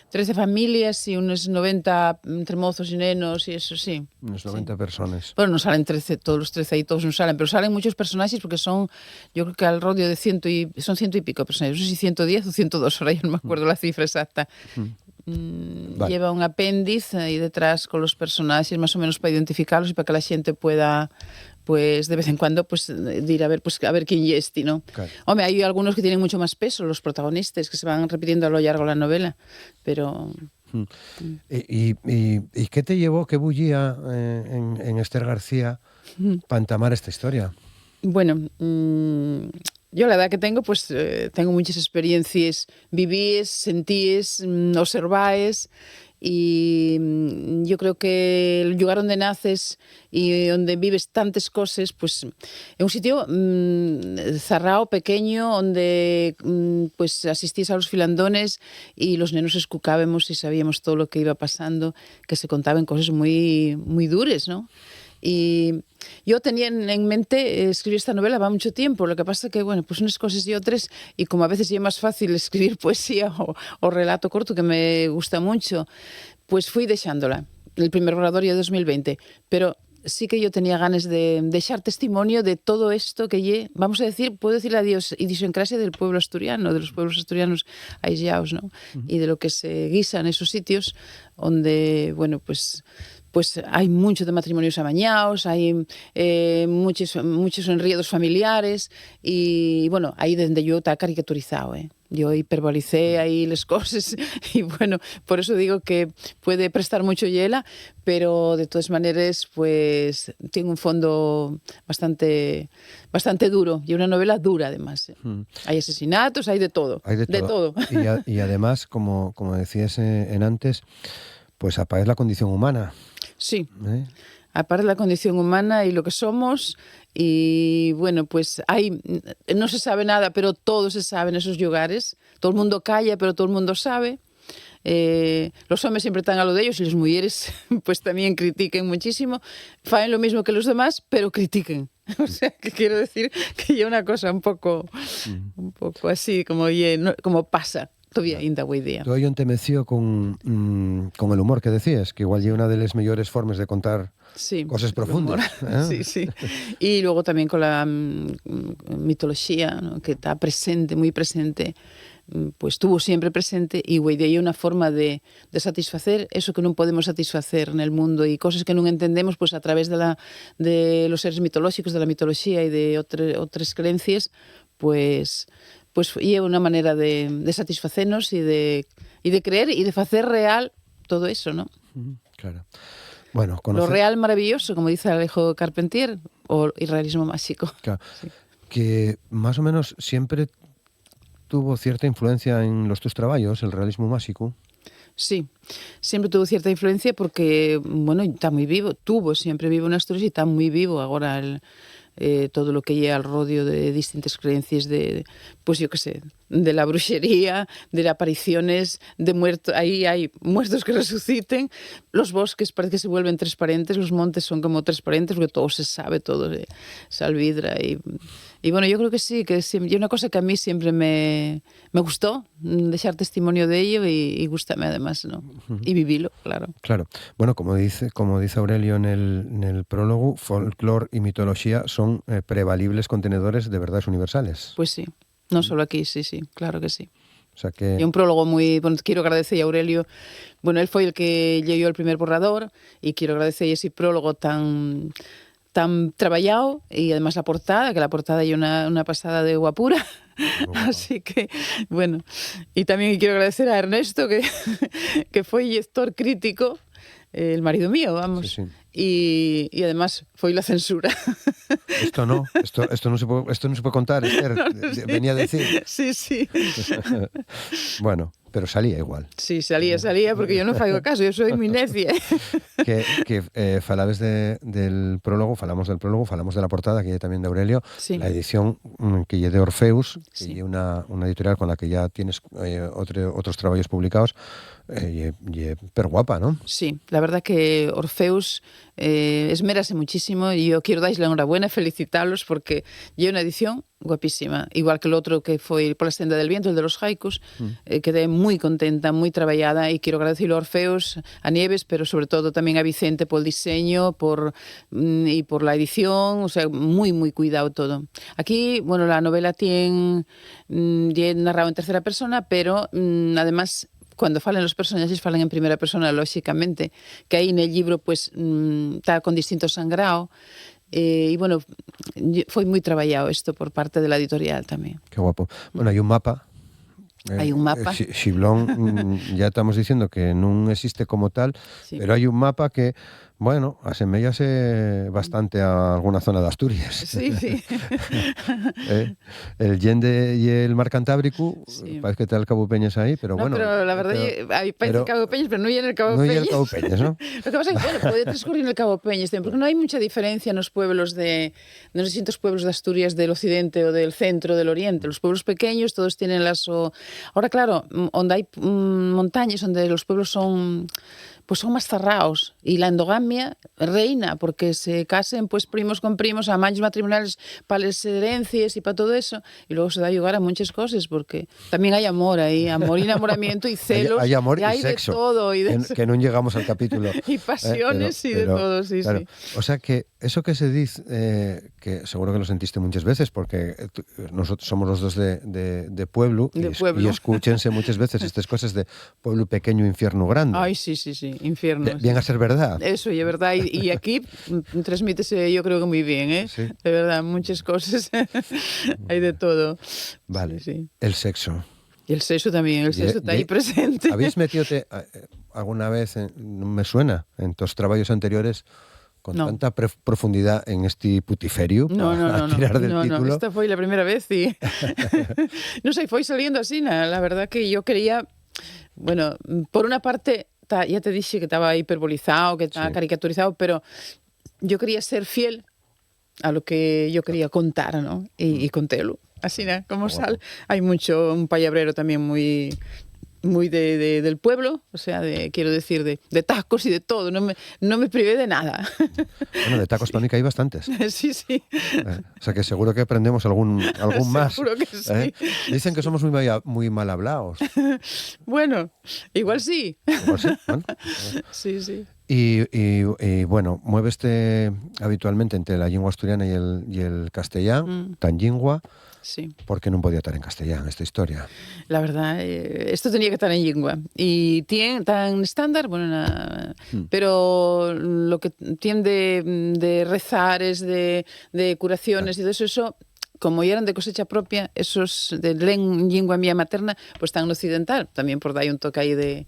13 familias y unos 90 entre mozos y nenos y eso, sí. Unos 90 personas. Bueno, no salen 13, todos los 13 ahí, todos no salen, pero salen muchos personajes porque son, yo creo que al rodio de son 100 y pico personajes, no sé si 110 o 102, ahora ya no me acuerdo la cifra exacta. Vale. Lleva un apéndice ahí detrás con los personajes más o menos para identificarlos y para que la gente pueda, pues de vez en cuando, pues ir a ver quién es este, ¿no? Claro. Hombre, hay algunos que tienen mucho más peso, los protagonistas, que se van repitiendo a lo largo de la novela, pero... ¿Y qué te llevó, qué bullía en Esther García para entamar esta historia? Bueno, yo la edad que tengo, pues tengo muchas experiencias, vivís, sentís, observáis y yo creo que el lugar donde naces y donde vives tantas cosas, pues es un sitio cerrado, pequeño, donde pues asistías a los filandones y los nenos escucábamos y sabíamos todo lo que iba pasando, que se contaban cosas muy, muy duras, ¿no? Y yo tenía en mente escribir esta novela va mucho tiempo, lo que pasa que, bueno, pues unas cosas y otras, y como a veces ya es más fácil escribir poesía o relato corto, que me gusta mucho, pues fui dejándola, el primer borrador ya 2020, pero sí que yo tenía ganas de dejar testimonio de todo esto que vamos a decir, puedo decir la idiosincrasia del pueblo asturiano, de los pueblos asturianos aislados, ¿no? Y de lo que se guisa en esos sitios donde, bueno, pues hay mucho de matrimonios amañados, hay muchos enredos familiares y, bueno, ahí donde yo está caricaturizado, Yo hiperbolicé ahí las cosas y, bueno, por eso digo que puede prestar mucho hiela, pero de todas maneras, pues tiene un fondo bastante duro y una novela dura, además. Hay asesinatos, hay de todo. Hay de todo. Y además, como decías en antes, pues aparece la condición humana. Sí, aparte de la condición humana y lo que somos, y bueno, pues no se sabe nada, pero todo se sabe en esos lugares, todo el mundo calla, pero todo el mundo sabe. Los hombres siempre están a lo de ellos y las mujeres pues también critiquen muchísimo, faen lo mismo que los demás, pero critiquen. O sea, que quiero decir que hay una cosa un poco así, como pasa. Todavía ainda hoy día. Todo ello entemeció con el humor que decías, que igual es una de las mejores formas de contar cosas profundas. Sí, sí. Y luego también con la mitología, ¿no? Que está presente, muy presente, pues estuvo siempre presente y hoy día hay una forma de satisfacer eso que no podemos satisfacer en el mundo y cosas que no entendemos pues a través de los seres mitológicos, de la mitología y de otras creencias, pues é unha maneira de satisfacernos e de creer e de facer real todo eso, ¿no? Claro. Bueno, lo real maravilloso, como dice Alejo Carpentier, o el realismo mágico. Claro. Sí. Que más o menos siempre tuvo cierta influencia en los tus trabajos, el realismo mágico. Sí, siempre tuvo cierta influencia porque, bueno, está muy vivo, tuvo siempre vivo en Asturias y está muy vivo ahora todo lo que llega al rodio de distintas creencias pues yo qué sé, de la brujería, de apariciones, de muertos, ahí hay muertos que resuciten, los bosques parece que se vuelven transparentes, los montes son como transparentes, porque todo se sabe, todo se alvidra y bueno, yo creo que sí, y una cosa que a mí siempre me gustó, dejar testimonio de ello y gústame además, ¿no? Y vivirlo, claro. Claro. Bueno, como dice Aurelio en el prólogo, folclore y mitología son prevalibles contenedores de verdades universales. Pues sí, no solo aquí, sí, claro que sí. O sea que... Y un prólogo muy... Bueno, quiero agradecer a Aurelio. Bueno, él fue el que leyó el primer borrador y quiero agradecer ese prólogo tan trabajado y además la portada, que la portada hay una pasada de guapura. Así que, bueno. Y también quiero agradecer a Ernesto, que fue lector crítico, el marido mío, vamos. Sí. Y además fue la censura. Esto no se puede contar, Esther, no, sí. Venía a decir. Sí. Bueno, pero salía igual. Sí, salía, porque yo no fago caso, yo soy muy necia. Que falabes falamos del prólogo, falamos de la portada, que hay también de Aurelio, sí. La edición que hay de Orfeus, que hay una editorial con la que ya tienes otros trabajos publicados, y pero guapa, ¿no? Sí, la verdad que Orfeus esmérase muchísimo y yo quiero darles la enhorabuena, felicitarlos porque lleva una edición guapísima, igual que el otro que fue Por la senda del viento, el de los haikus. Quedé muy contenta, muy trabajada y quiero agradecerle a Orfeus, a Nieves, pero sobre todo también a Vicente por el diseño y por la edición, o sea, muy, muy cuidado todo. Aquí, bueno, la novela tiene narrado en tercera persona, pero además... Cuando falan los personajes, falan en primera persona, lógicamente, que ahí en el libro pues está con distinto sangrado. Y bueno, fue muy trabajado esto por parte de la editorial también. Qué guapo. Bueno, hay un mapa. Hay un mapa. Xiblón, ya estamos diciendo que no existe como tal, sí. Pero hay un mapa que Bueno, asemellase bastante a alguna zona de Asturias. Sí, sí. El Yende y el Mar Cantábrico, Sí. parece que está el Cabo Peñas ahí, pero No, bueno. pero la verdad, ahí parece Cabo Peñas, pero no hay en el Cabo no hay Peñas. el Cabo Peñas, ¿no? Lo que pasa es que, bueno, puede transcurrir en el Cabo Peñas, porque no hay mucha diferencia en los pueblos de los distintos pueblos de Asturias del occidente o del centro, del oriente. Los pueblos pequeños todos tienen Ahora, claro, donde hay montañas, donde los pueblos son más cerrados y la endogamia reina porque se casen pues primos con primos, amaños matrimoniales para las herencias y para todo eso, y luego se da lugar a muchas cosas porque también hay amor ahí, amor y enamoramiento y celos, hay amor y hay sexo, de todo que no llegamos al capítulo. y pasiones y de todo, sí, claro. sí. O sea que eso que se dice, que seguro que lo sentiste muchas veces porque nosotros somos los dos de pueblo, y escúchense muchas veces estas cosas de pueblo pequeño, infierno grande. Ay, sí, infierno. Bien a ser verdad. Eso, y es verdad. Y aquí transmítese, yo creo que muy bien, ¿eh? Sí. De verdad, muchas cosas. Hay de todo. Vale. Sí. El sexo. Y el sexo también, el sexo está ahí presente. ¿Habéis metido alguna vez, no me suena, en tus trabajos anteriores, con tanta profundidad en este putiferio? No. Tirar del título. Esta fue la primera vez y... no sé, fue saliendo así, la verdad que yo quería... Bueno, por una parte... Ya te dije que estaba hiperbolizado, que estaba caricaturizado, pero yo quería ser fiel a lo que yo quería contar, ¿no? Y contélo. Así, ¿no? Como sal. Hay un payabrero también muy del pueblo, o sea, quiero decir, de tacos y de todo. No me privé de nada. Bueno, de tacos tónica hay bastantes. Sí. O sea que seguro que aprendemos algún más. Seguro que sí. Dicen que somos muy mal hablados. Bueno, igual sí. Igual sí, bueno. Sí. Y bueno, muéveste habitualmente entre la lengua asturiana y el castellano, tan lingua. Sí. ¿Por qué no podía estar en castellano esta historia? La verdad, esto tenía que estar en lengua. Y tiene tan estándar, pero lo que tiene de rezares, de curaciones y todo eso, como ya eran de cosecha propia, esos de lengua mía materna, pues están en occidental. También por dar un toque ahí de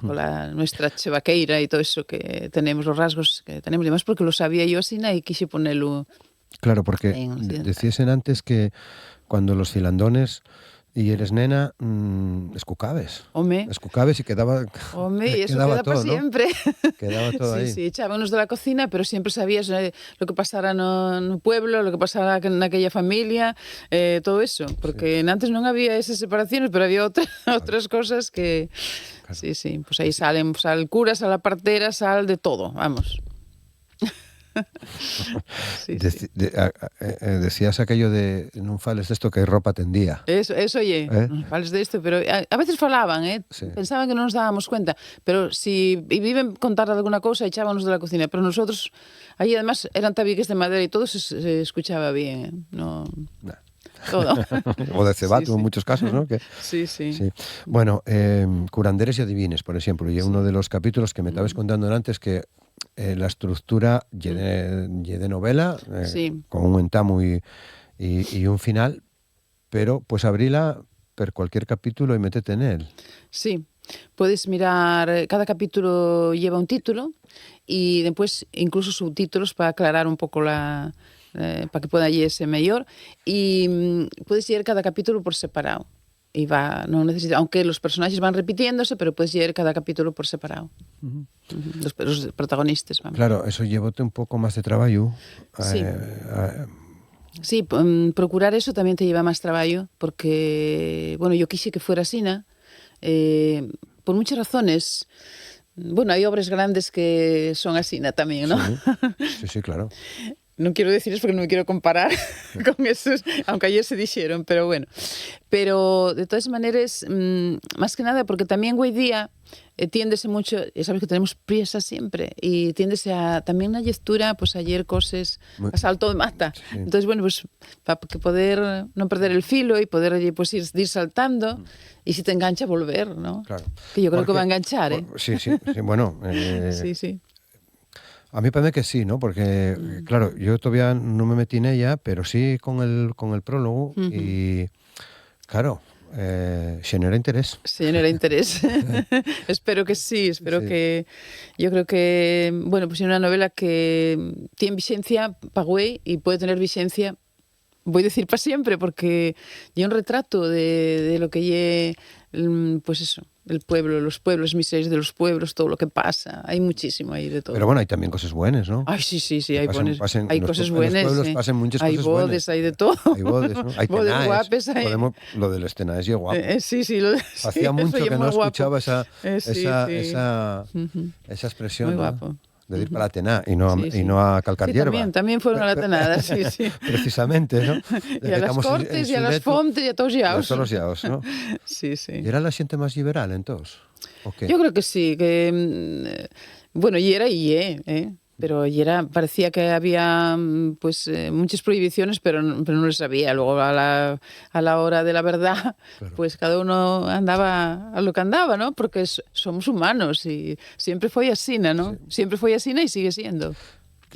nuestra chevaqueira y todo eso que tenemos, los rasgos que tenemos. Y además porque lo sabía yo así y quise ponerlo. Claro, porque decíesen antes que cuando los filandones y eres nena, escucabes. Escucabes y quedaba. Y eso queda para siempre. Quedaba todo ahí. Sí, echábamos de la cocina, pero siempre sabías lo que pasara no pueblo, lo que pasara en aquella familia, todo eso. Porque antes no había esas separaciones, pero había otras cosas que. Claro. Sí. Pues ahí sale el cura, sale la partera, sale de todo, vamos. Decías aquello de no fales de esto que hay ropa tendía. Eso oye, no fales de esto, pero a veces falaban, pensaban que no nos dábamos cuenta, pero si viven contar alguna cosa echábamos de la cocina, pero nosotros ahí además eran tabiques de madera y todo se escuchaba bien, no. Todo. O de cebato en muchos casos, ¿no? Sí. Bueno, curanderes y adivines, por ejemplo, y uno de los capítulos que me estabas contando antes que la estructura de novela, con un entamo y un final, pero pues abríla per cualquier capítulo y métete en él. Sí, puedes mirar, cada capítulo lleva un título y después incluso subtítulos para aclarar un poco para que pueda leerse mejor, y puedes leer cada capítulo por separado. Y no necesita, aunque los personajes van repitiéndose, pero puedes leer cada capítulo por separado. Los protagonistas. Vamos. Claro, eso llevóte un poco más de trabajo. Sí. Sí, procurar eso también te lleva más trabajo, porque, yo quise que fuera así, por muchas razones. Hay obras grandes que son así también, ¿no? Sí, claro. No quiero decir eso porque no me quiero comparar con esos, aunque ayer se dijeron, pero bueno. Pero de todas maneras, más que nada, porque también hoy día tiéndese mucho, ya sabes que tenemos prisa siempre, y tiéndese también la lectura, pues ayer cosas a salto de mata. Sí. Entonces, pues para poder no perder el filo y poder pues ir saltando, y si te engancha, volver, ¿no? Claro. Que yo creo que va a enganchar, ¿eh? Sí, bueno. Sí. A mí parece que sí, ¿no? Porque, claro, yo todavía no me metí en ella, pero sí con el prólogo y, claro, genera interés. Genera interés. Espero que sí, espero que... Yo creo que, bueno, pues es una novela que tiene vigencia para güey y puede tener vigencia, voy a decir para siempre, porque hay un retrato de lo que pues eso, el pueblo, los pueblos, miserias de los pueblos, todo lo que pasa. Hay muchísimo ahí de todo. Pero bueno, hay también cosas buenas, ¿no? Ay, sí, Hay hay cosas buenas. En los pueblos pasan muchas hay cosas bodes, buenas. hay de todo. Hay bodes, ¿no? Hay bodes tenaes. guapes. Lo del Estenaes es guapo. Sí, Hacía mucho que no escuchaba esa expresión. Muy ¿no? guapo. De ir para la Tená y no a calcar sí, hierba. También fueron a la Tenada, sí. Precisamente, ¿no? Y a las Cortes, y a las Fontes, y a todos yaos. A todos yaos, ¿no? Sí. ¿Y era la gente más liberal, entonces? ¿O qué? Yo creo que sí, que... Bueno, pero parecía que había pues muchas prohibiciones, pero no lo sabía. Luego a la hora de la verdad, claro, pues cada uno andaba a lo que andaba, ¿no? Porque somos humanos y siempre fue así, ¿no? Sí. Siempre fue así y sigue siendo.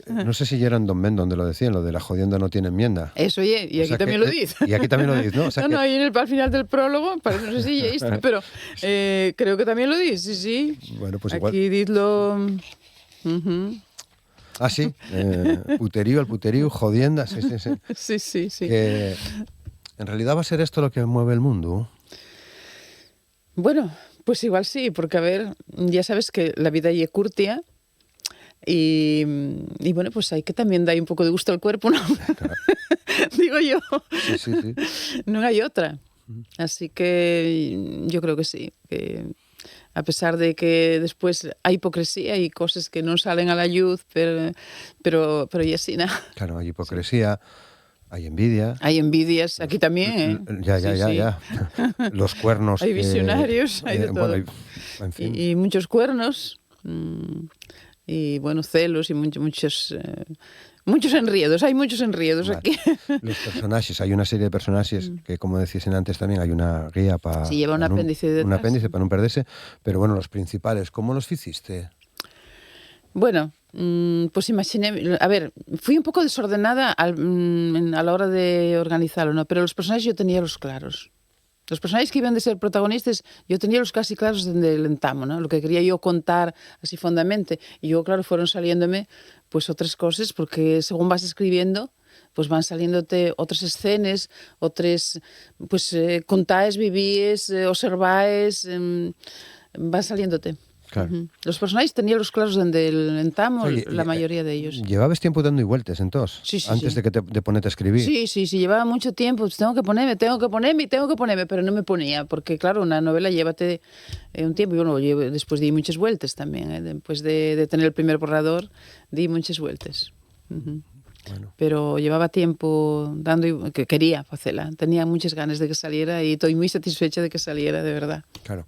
No sé si ya era en Don Ben donde lo decían, lo de la jodienda no tiene enmienda. Eso, y aquí también lo dice. Y aquí también lo dice, ¿no? O sea no, ahí al final del prólogo, no sé si ya pero creo que también lo dice, sí. Bueno, pues aquí igual. didlo... Ah, sí, el puterío, jodienda, sí. Sí. Que en realidad va a ser esto lo que mueve el mundo. Bueno, pues igual sí, porque a ver, ya sabes que la vida allí es curtia y bueno, pues hay que también dar un poco de gusto al cuerpo, ¿no? Claro. Digo yo. Sí. No hay otra. Así que yo creo que sí, que... A pesar de que después hay hipocresía y cosas que no salen a la luz, pero ya sí, nada. Claro, hay hipocresía, hay envidia. Hay envidias, aquí también, ¿eh? Ya. Los cuernos. Hay visionarios, hay de todo. Bueno, en fin. Y muchos cuernos, y bueno, celos y muchos enriedos, hay muchos enriedos aquí. Los personajes, hay una serie de personajes que, como decían antes también, hay una guía para... Sí, lleva un apéndice detrás. Un apéndice para no perderse, pero bueno, los principales, ¿cómo los hiciste? Bueno, pues imaginé, a ver, fui un poco desordenada a la hora de organizarlo, ¿no? Pero los personajes yo tenía los claros. Los personajes que iban de ser protagonistas, yo tenía los casi claros desde el entamo, ¿no? Lo que quería yo contar así fondamente. Y yo, claro, fueron saliéndome pues otras cosas, porque según vas escribiendo, pues van saliéndote otras escenas, otras, pues contáis, vivís, observáis, van saliéndote. Claro. Los personajes tenían los claros desde el entamo, la mayoría de ellos. ¿Llevabas tiempo dando vueltas entonces? Sí. Antes de que te ponete a escribir. Sí, llevaba mucho tiempo. Pues tengo que ponerme, pero no me ponía, porque claro, una novela llévate un tiempo. Y bueno, después di muchas vueltas también. Después de tener el primer borrador, di muchas vueltas. Bueno. Pero llevaba tiempo dando, que quería hacerla. Tenía muchas ganas de que saliera y estoy muy satisfecha de que saliera, de verdad. Claro.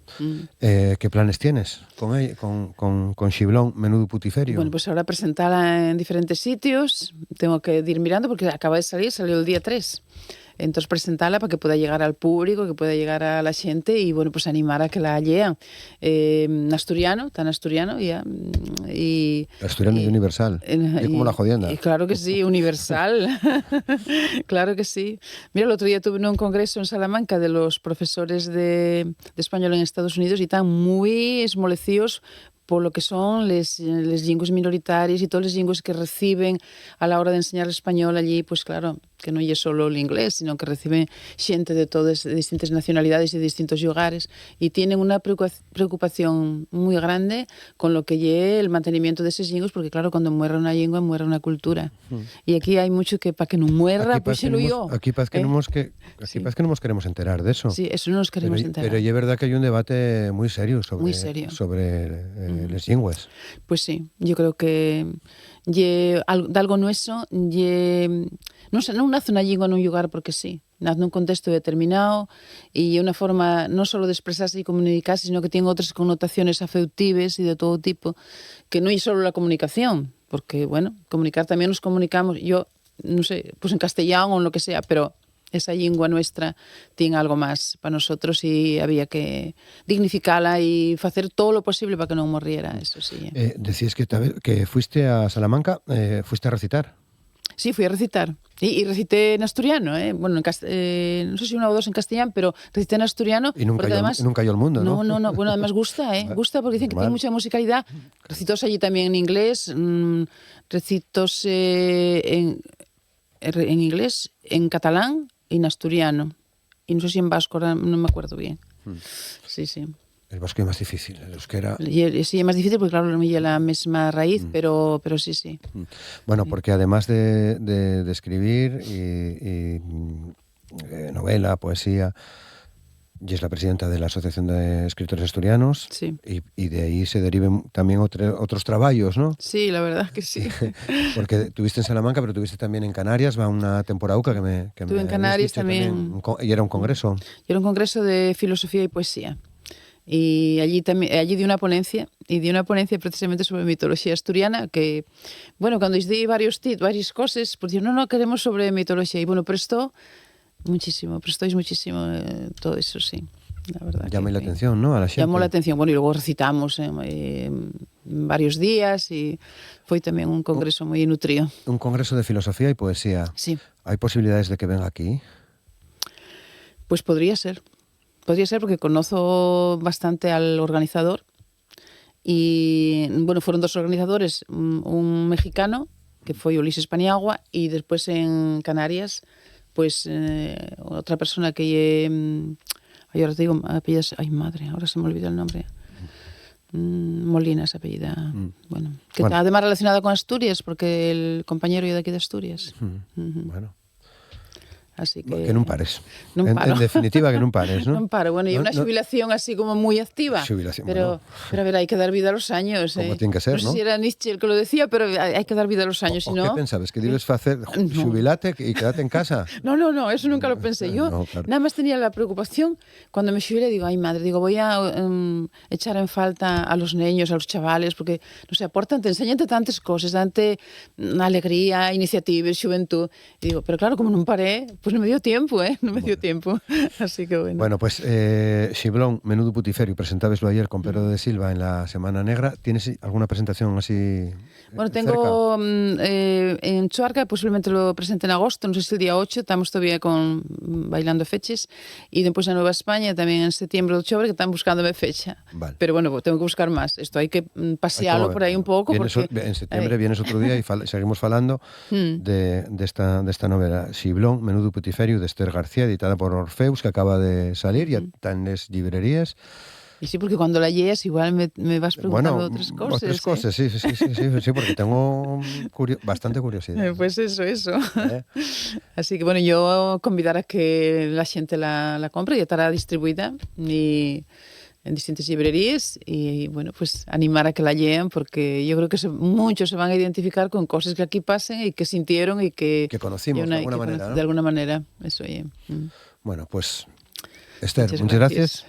¿Qué planes tienes con Xiblón, Menudo Putiferio? Bueno, pues ahora presentarla en diferentes sitios. Tengo que ir mirando porque acaba de salir, salió el día 3. Entonces presentarla para que pueda llegar al público, que pueda llegar a la gente y bueno, pues animar a que la lean. Asturiano, tan asturiano ya. Asturiano y universal. Y como la jodienda. Claro que sí, universal. Claro que sí. Mira, el otro día tuve un congreso en Salamanca de los profesores de español en Estados Unidos y están muy esmolecidos por lo que son las lenguas minoritarias y todas las lenguas que reciben a la hora de enseñar español allí, pues claro, que no es solo el inglés, sino que reciben gente de todas, de distintas nacionalidades y de distintos lugares y tienen una preocupación muy grande con lo que es el mantenimiento de esas lenguas, porque claro, cuando muera una lengua, muera una cultura. Y aquí hay mucho que para que no muera, pues se lo yo. Aquí parece que no nos queremos enterar de eso. Sí, eso no nos queremos enterar. Pero es verdad que hay un debate muy serio sobre las lenguas. Pues sí, yo creo que de algo nuestro, no nace una lengua en un lugar porque sí, nace en un contexto determinado y una forma no solo de expresarse y comunicarse, sino que tiene otras connotaciones afectivas y de todo tipo, que no es solo la comunicación, porque bueno, comunicar también nos comunicamos, yo no sé, pues en castellano o en lo que sea, pero esa lengua nuestra tiene algo más para nosotros y había que dignificarla y hacer todo lo posible para que no muriera, eso sí. Decías que fuiste a Salamanca, fuiste a recitar. Sí, fui a recitar. Y recité en asturiano, ¿eh? Bueno, no sé si una o dos en castellano, pero recité en asturiano. Y nunca cayó el mundo, ¿no? No. Bueno, además gusta, ¿eh? Gusta porque dicen que tiene mucha musicalidad. Recitóse allí también en inglés, recitóse en inglés, en catalán y en asturiano. Y no sé si en vasco, ahora no me acuerdo bien. Sí. El vasco es más difícil, el euskera... Sí, es más difícil porque, claro, no me la misma raíz, pero sí. Bueno, porque además de escribir y novela, poesía, y es la presidenta de la Asociación de Escritores Asturianos, sí. y de ahí se deriven también otros trabajos, ¿no? Sí, la verdad que sí. Porque tuviste en Salamanca, pero tuviste también en Canarias, va una temporada que Estuve en Canarias también. Y era un congreso. Y era un congreso de filosofía y poesía. Y allí di una ponencia precisamente sobre mitología asturiana, que, bueno, cuando di varias cosas, pues dijeron, no, queremos sobre mitología. Y bueno, prestáis muchísimo todo eso, sí. La verdad. Llamó la atención, ¿no? A la gente. Llamó la atención, bueno, y luego recitamos varios días y fue también un congreso muy nutrido. Un congreso de filosofía y poesía. Sí. ¿Hay posibilidades de que venga aquí? Pues podría ser. Podría ser porque conozco bastante al organizador y, bueno, fueron dos organizadores, un mexicano, que fue Ulises Paniagua, y después en Canarias, pues otra persona que... ahora te digo, apellidas... Ay, madre, ahora se me olvidó el nombre. Molina es apellida. Bueno, que está además relacionada con Asturias, porque el compañero es de aquí de Asturias. Bueno. Así que non pares. Non paro. En definitiva, que non pares, ¿no? Non paro. Bueno, y una jubilación así como muy activa. Pero a ver, hay que dar vida a los años. Como tiene que ser, ¿no? No sé si era Nietzsche el que lo decía, pero hay que dar vida a los años, si no... ¿Qué pensabas? ¿Que debes hacer? ¿Jubilate y quedate en casa? No, eso nunca lo pensé. Yo nada más tenía la preocupación cuando me jubilé, digo, ay madre, voy a echar en falta a los niños, a los chavales, porque, no sé, te enseñan tantas cosas, tanta alegría, iniciativa, juventud. Y digo, pero claro, como no paré, pues no me dio tiempo, No me dio tiempo. Así que bueno. Bueno, pues Xiblón, Menudo Putiferio, presentabeslo ayer con Pedro de Silva en la Semana Negra. ¿Tienes alguna presentación así? Bueno, tengo en Chuarca, posiblemente lo presente en agosto, no sé si el día 8, estamos todavía bailando fechas, y después en Nueva España, también en septiembre o octubre, que están buscándome fecha. Vale. Pero bueno, tengo que buscar más. Esto hay que pasearlo por ahí un poco. En septiembre vienes otro día y seguimos hablando de esta novela, Xiblón, Menudo Putiferio, de Esther García, editada por Orfeus, que acaba de salir, ya está en las librerías. Y sí, porque cuando la lees igual me vas preguntando otras cosas. Otras cosas, sí, porque tengo bastante curiosidad. Pues eso. Así que bueno, yo convidar a que la gente la compre, ya estará distribuida en distintas librerías, y bueno, pues animar a que la lean, porque yo creo que muchos se van a identificar con cosas que aquí pasen y que sintieron y que conocimos de alguna manera, ¿no? De alguna manera, eso. Bueno, pues Esther, muchas gracias.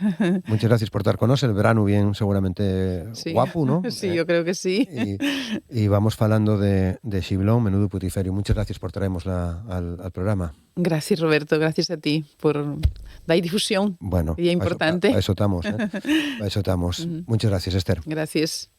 Muchas gracias por estar con nosotros. El verano bien, seguramente guapo, ¿no? Sí, yo creo que sí. Y vamos hablando de Xiblón, Menudo Putiferio. Muchas gracias por traernosla al programa. Gracias, Roberto. Gracias a ti por dar difusión. Bueno, y es importante. A eso estamos, A eso estamos. Muchas gracias, Esther. Gracias.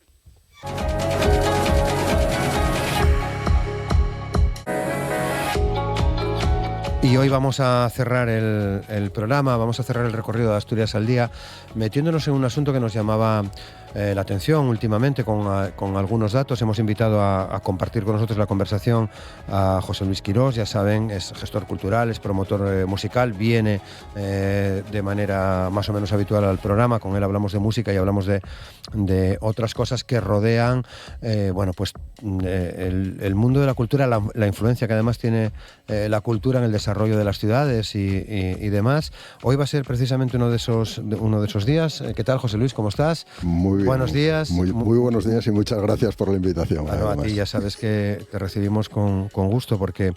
Y hoy vamos a cerrar el programa, vamos a cerrar el recorrido de Asturias al día, metiéndonos en un asunto que nos llamaba la atención últimamente con algunos datos. Hemos invitado a compartir con nosotros la conversación a José Luis Quirós, ya saben, es gestor cultural, es promotor musical, viene de manera más o menos habitual al programa. Con él hablamos de música y hablamos de otras cosas que rodean el mundo de la cultura, la influencia que además tiene la cultura en el desarrollo de las ciudades y demás. Hoy va a ser precisamente uno de esos días. ¿Qué tal, José Luis? ¿Cómo estás? Muy bien. Buenos días. Muy buenos días y muchas gracias por la invitación. Bueno, a ti ya sabes que te recibimos con gusto, porque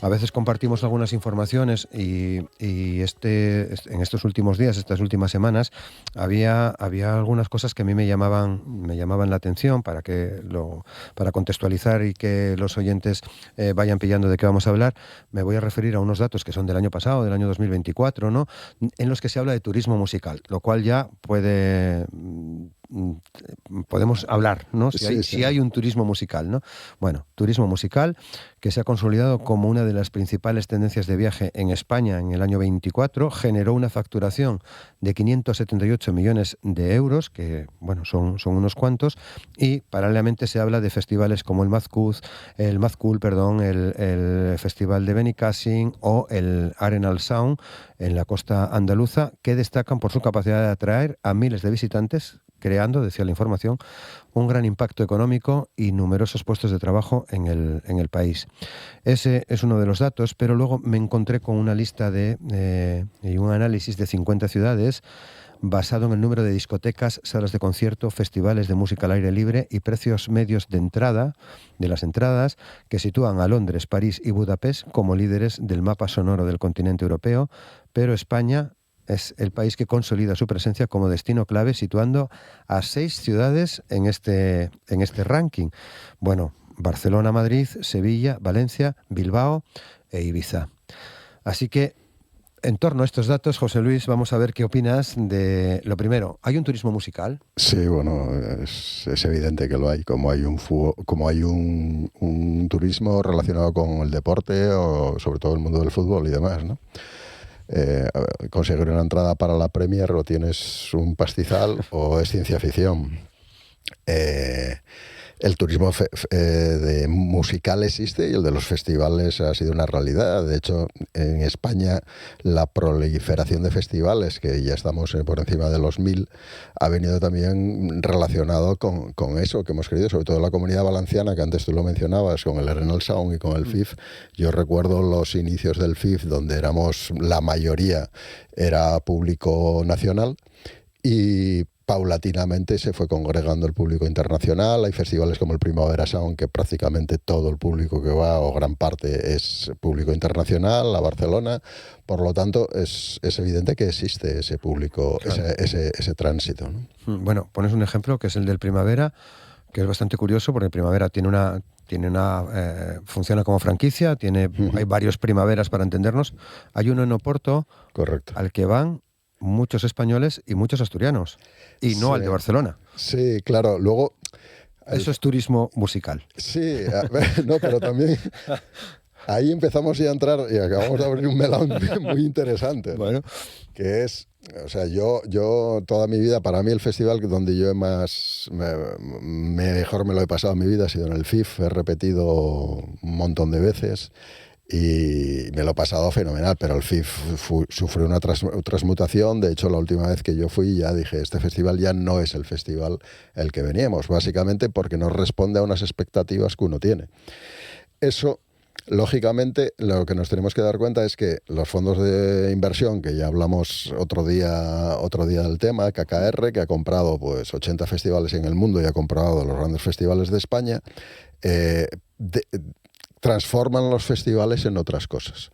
a veces compartimos algunas informaciones y en estos últimos días, estas últimas semanas, había algunas cosas que a mí me llamaban la atención para contextualizar y que los oyentes vayan pillando de qué vamos a hablar. Me voy a referir a unos datos que son del año pasado, del año 2024, ¿no? En los que se habla de turismo musical, lo cual ya puede podemos hablar, ¿no? Si hay un turismo musical, ¿no? Bueno, turismo musical que se ha consolidado como una de las principales tendencias de viaje en España en el año 24, generó una facturación de 578 millones de euros, que, bueno, son unos cuantos, y paralelamente se habla de festivales como el Mad Cool, el Festival de Benicàssim o el Arenal Sound en la costa andaluza, que destacan por su capacidad de atraer a miles de visitantes, creando, decía la información, un gran impacto económico y numerosos puestos de trabajo en el país. Ese es uno de los datos, pero luego me encontré con una lista y un análisis de 50 ciudades basado en el número de discotecas, salas de concierto, festivales de música al aire libre y precios medios de las entradas, que sitúan a Londres, París y Budapest como líderes del mapa sonoro del continente europeo, pero España es el país que consolida su presencia como destino clave, situando a 6 ciudades en este ranking. Bueno, Barcelona, Madrid, Sevilla, Valencia, Bilbao e Ibiza. Así que, en torno a estos datos, José Luis, vamos a ver qué opinas de lo primero. ¿Hay un turismo musical? Sí, bueno, es evidente que lo hay, como hay un turismo relacionado con el deporte o sobre todo el mundo del fútbol y demás, ¿no? Conseguir una entrada para la Premier o tienes un pastizal o es ciencia ficción. El turismo de musical existe y el de los festivales ha sido una realidad. De hecho, en España la proliferación de festivales, que ya estamos por encima de los 1000, ha venido también relacionado con eso que hemos querido, sobre todo la Comunidad Valenciana, que antes tú lo mencionabas, con el Arenal Sound y con el FIF. Yo recuerdo los inicios del FIF, donde la mayoría era público nacional, y paulatinamente se fue congregando el público internacional. Hay festivales como el Primavera Sound, que prácticamente todo el público que va, o gran parte, es público internacional, a Barcelona. Por lo tanto, es evidente que existe ese público, claro, ese tránsito, ¿no? Bueno, pones un ejemplo que es el del Primavera, que es bastante curioso, porque el Primavera funciona como franquicia, hay varios Primaveras para entendernos. Hay uno en Oporto, correcto, al que van muchos españoles y muchos asturianos, y no al de Barcelona. Sí, claro. Luego, eso es turismo musical. Sí, no, pero también ahí empezamos ya a entrar y acabamos de abrir un melón muy interesante, ¿no? Bueno, que es, o sea, yo toda mi vida, para mí el festival donde yo mejor me lo he pasado en mi vida ha sido en el FIF. He repetido un montón de veces y me lo he pasado fenomenal, pero el FIF sufrió una transmutación. De hecho, la última vez que yo fui ya dije, este festival ya no es el festival el que veníamos, básicamente porque no responde a unas expectativas que uno tiene. Eso, lógicamente, lo que nos tenemos que dar cuenta es que los fondos de inversión, que ya hablamos otro día del tema, KKR, que ha comprado pues 80 festivales en el mundo y ha comprado los grandes festivales de España, transforman los festivales en otras cosas.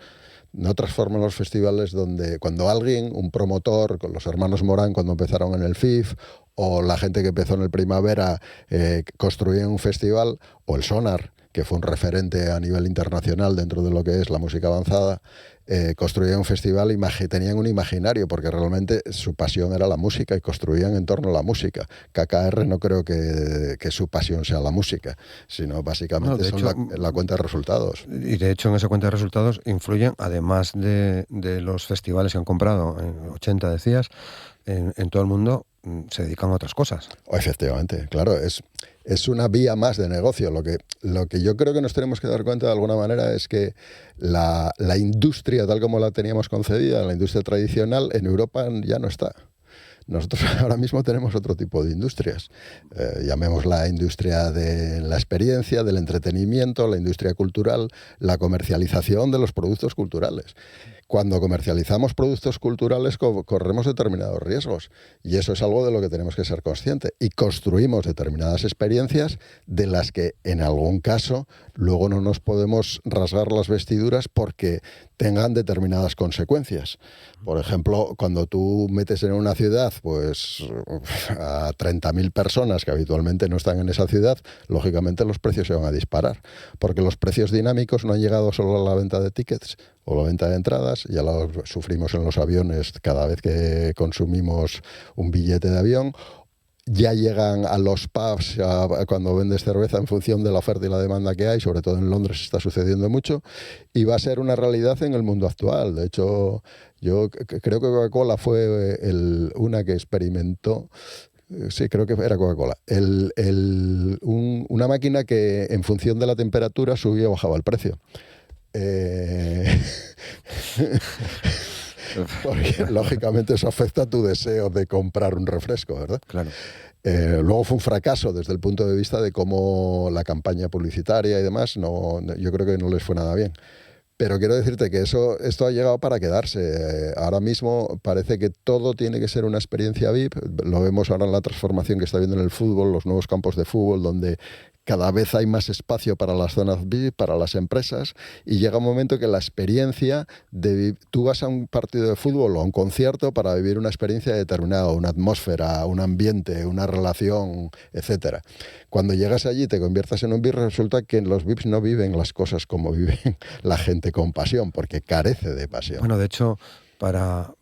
No transforman los festivales donde cuando un promotor, con los hermanos Morán cuando empezaron en el FIF, o la gente que empezó en el Primavera, construían un festival, o el Sonar, que fue un referente a nivel internacional dentro de lo que es la música avanzada, construían un festival y tenían un imaginario, porque realmente su pasión era la música y construían en torno a la música. KKR no creo que su pasión sea la música, sino básicamente la cuenta de resultados. Y de hecho en esa cuenta de resultados influyen, además de los festivales que han comprado, 80 decías, en todo el mundo se dedican a otras cosas. Efectivamente, claro, es una vía más de negocio. Lo que yo creo que nos tenemos que dar cuenta de alguna manera es que la industria tal como la teníamos concebida, la industria tradicional, en Europa ya no está. Nosotros ahora mismo tenemos otro tipo de industrias. Llamémosla industria de la experiencia, del entretenimiento, la industria cultural, la comercialización de los productos culturales. Cuando comercializamos productos culturales corremos determinados riesgos, y eso es algo de lo que tenemos que ser conscientes, y construimos determinadas experiencias de las que en algún caso luego no nos podemos rasgar las vestiduras porque tengan determinadas consecuencias. Por ejemplo, cuando tú metes en una ciudad pues a 30.000 personas que habitualmente no están en esa ciudad, lógicamente los precios se van a disparar, porque los precios dinámicos no han llegado solo a la venta de tickets o la venta de entradas, ya lo sufrimos en los aviones cada vez que consumimos un billete de avión, ya llegan a los pubs cuando vendes cerveza en función de la oferta y la demanda que hay, sobre todo en Londres está sucediendo mucho, y va a ser una realidad en el mundo actual. De hecho, yo creo que Coca-Cola fue una que experimentó. Sí, creo que era Coca-Cola. Una máquina que en función de la temperatura subía o bajaba el precio. Porque lógicamente eso afecta a tu deseo de comprar un refresco, ¿verdad? Claro. Luego fue un fracaso desde el punto de vista de cómo la campaña publicitaria y demás, yo creo que no les fue nada bien. Pero quiero decirte que esto ha llegado para quedarse. Ahora mismo parece que todo tiene que ser una experiencia VIP. Lo vemos ahora en la transformación que está habiendo en el fútbol, los nuevos campos de fútbol, donde cada vez hay más espacio para las zonas VIP, para las empresas, y llega un momento que la experiencia tú vas a un partido de fútbol o a un concierto para vivir una experiencia determinada, una atmósfera, un ambiente, una relación, etcétera. Cuando llegas allí y te conviertes en un VIP, resulta que los VIPs no viven las cosas como viven la gente con pasión, porque carece de pasión. Bueno, de hecho, para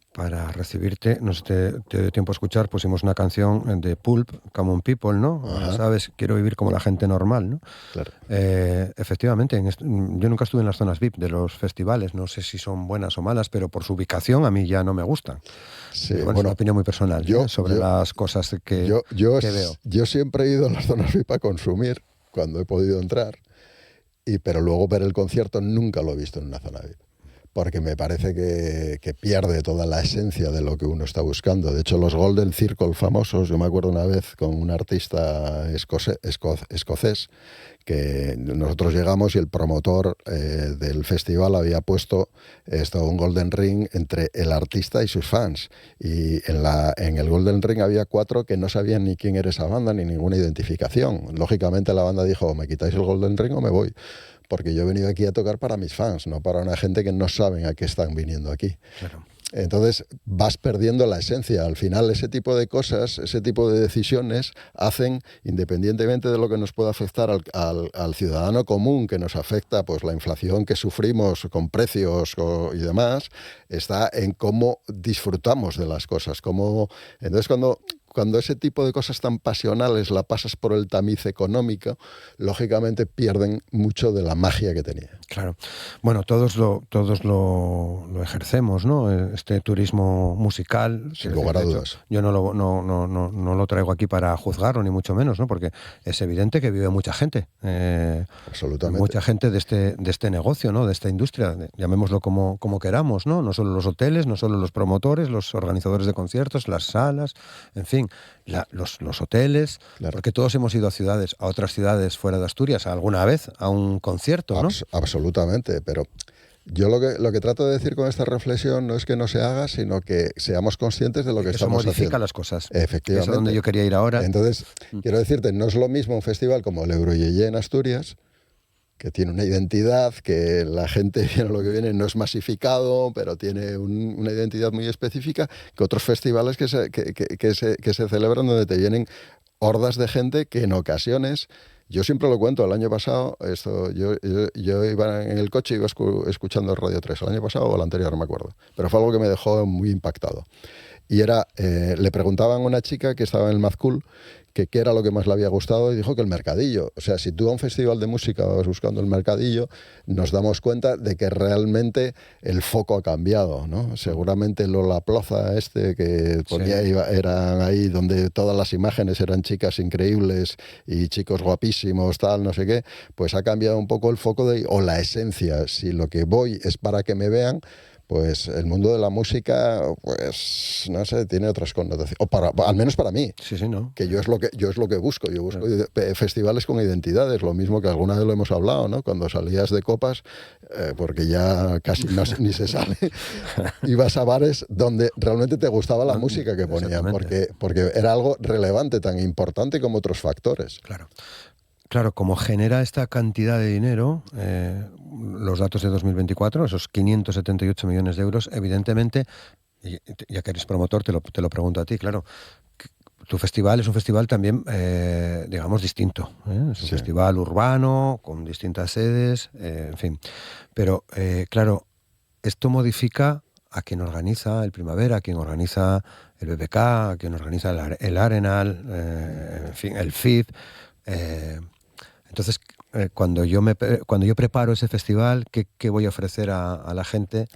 recibirte, no sé, te dio tiempo a escuchar, pusimos una canción de Pulp, Common People, ¿no? ¿Sabes? Quiero vivir como la gente normal, ¿no? Claro. Efectivamente, yo nunca estuve en las zonas VIP de los festivales, no sé si son buenas o malas, pero por su ubicación a mí ya no me gustan. Sí, bueno, es una opinión muy personal sobre las cosas que veo. Yo siempre he ido a las zonas VIP a consumir, cuando he podido entrar, pero luego ver el concierto nunca lo he visto en una zona VIP. Porque me parece que pierde toda la esencia de lo que uno está buscando. De hecho, los Golden Circle famosos, yo me acuerdo una vez con un artista escocés, que nosotros llegamos y el promotor del festival había puesto un Golden Ring entre el artista y sus fans. Y en el Golden Ring había 4 que no sabían ni quién era esa banda ni ninguna identificación. Lógicamente la banda dijo, me quitáis el Golden Ring o me voy. Porque yo he venido aquí a tocar para mis fans, no para una gente que no saben a qué están viniendo aquí. Claro. Entonces vas perdiendo la esencia. Al final ese tipo de cosas, ese tipo de decisiones hacen, independientemente de lo que nos pueda afectar al ciudadano común, que nos afecta pues la inflación que sufrimos con precios y demás, está en cómo disfrutamos de las cosas. Entonces cuando ese tipo de cosas tan pasionales la pasas por el tamiz económico, lógicamente pierden mucho de la magia que tenía. Claro. Bueno, todos lo ejercemos, ¿no? Este turismo musical. Sin lugar a dudas. Yo no lo traigo aquí para juzgarlo, ni mucho menos, ¿no? Porque es evidente que vive mucha gente. Absolutamente. Mucha gente de este negocio, ¿no? De esta industria, llamémoslo como queramos, ¿no? No solo los hoteles, no solo los promotores, los organizadores de conciertos, las salas, en fin. Los hoteles, claro. Porque todos hemos ido a otras ciudades fuera de Asturias alguna vez a un concierto, ¿no? Absolutamente, pero yo lo que trato de decir con esta reflexión no es que no se haga, sino que seamos conscientes de lo que estamos haciendo. Eso modifica las cosas. Efectivamente. Eso es donde yo quería ir ahora. Entonces, quiero decirte, no es lo mismo un festival como el Euroyeye en Asturias, que tiene una identidad, que la gente viene a lo que viene, no es masificado, pero tiene una identidad muy específica, que otros festivales que se celebran donde te vienen hordas de gente que en ocasiones, yo siempre lo cuento, el año pasado, yo iba en el coche y iba escuchando Radio 3, el año pasado o el anterior, no me acuerdo, pero fue algo que me dejó muy impactado. Y le preguntaban a una chica que estaba en el Mad Cool qué era lo que más le había gustado y dijo que el mercadillo. O sea, si tú a un festival de música vas buscando el mercadillo, nos damos cuenta de que realmente el foco ha cambiado, ¿no? Seguramente Lollapalooza que ponía, sí, eran ahí donde todas las imágenes eran chicas increíbles y chicos guapísimos, tal, no sé qué, pues ha cambiado un poco el foco o la esencia. Si lo que voy es para que me vean, pues el mundo de la música, pues no sé, tiene otras connotaciones, al menos para mí. Sí, ¿no? Que yo es lo que busco. Yo busco festivales con identidades, lo mismo que alguna vez lo hemos hablado, ¿no? Cuando salías de copas, porque ya casi ni se sale, ibas a bares donde realmente te gustaba la música que ponían, porque era algo relevante, tan importante como otros factores. Claro, como genera esta cantidad de dinero, los datos de 2024, esos 578 millones de euros, evidentemente, y ya que eres promotor, te lo pregunto a ti, claro, tu festival es un festival también, digamos, distinto. Es un festival urbano, con distintas sedes, en fin. Pero, claro, esto modifica a quien organiza el Primavera, a quien organiza el BBK, a quien organiza el Arenal, en fin, el FIF. Entonces, cuando yo preparo ese festival, ¿qué voy a ofrecer a la gente?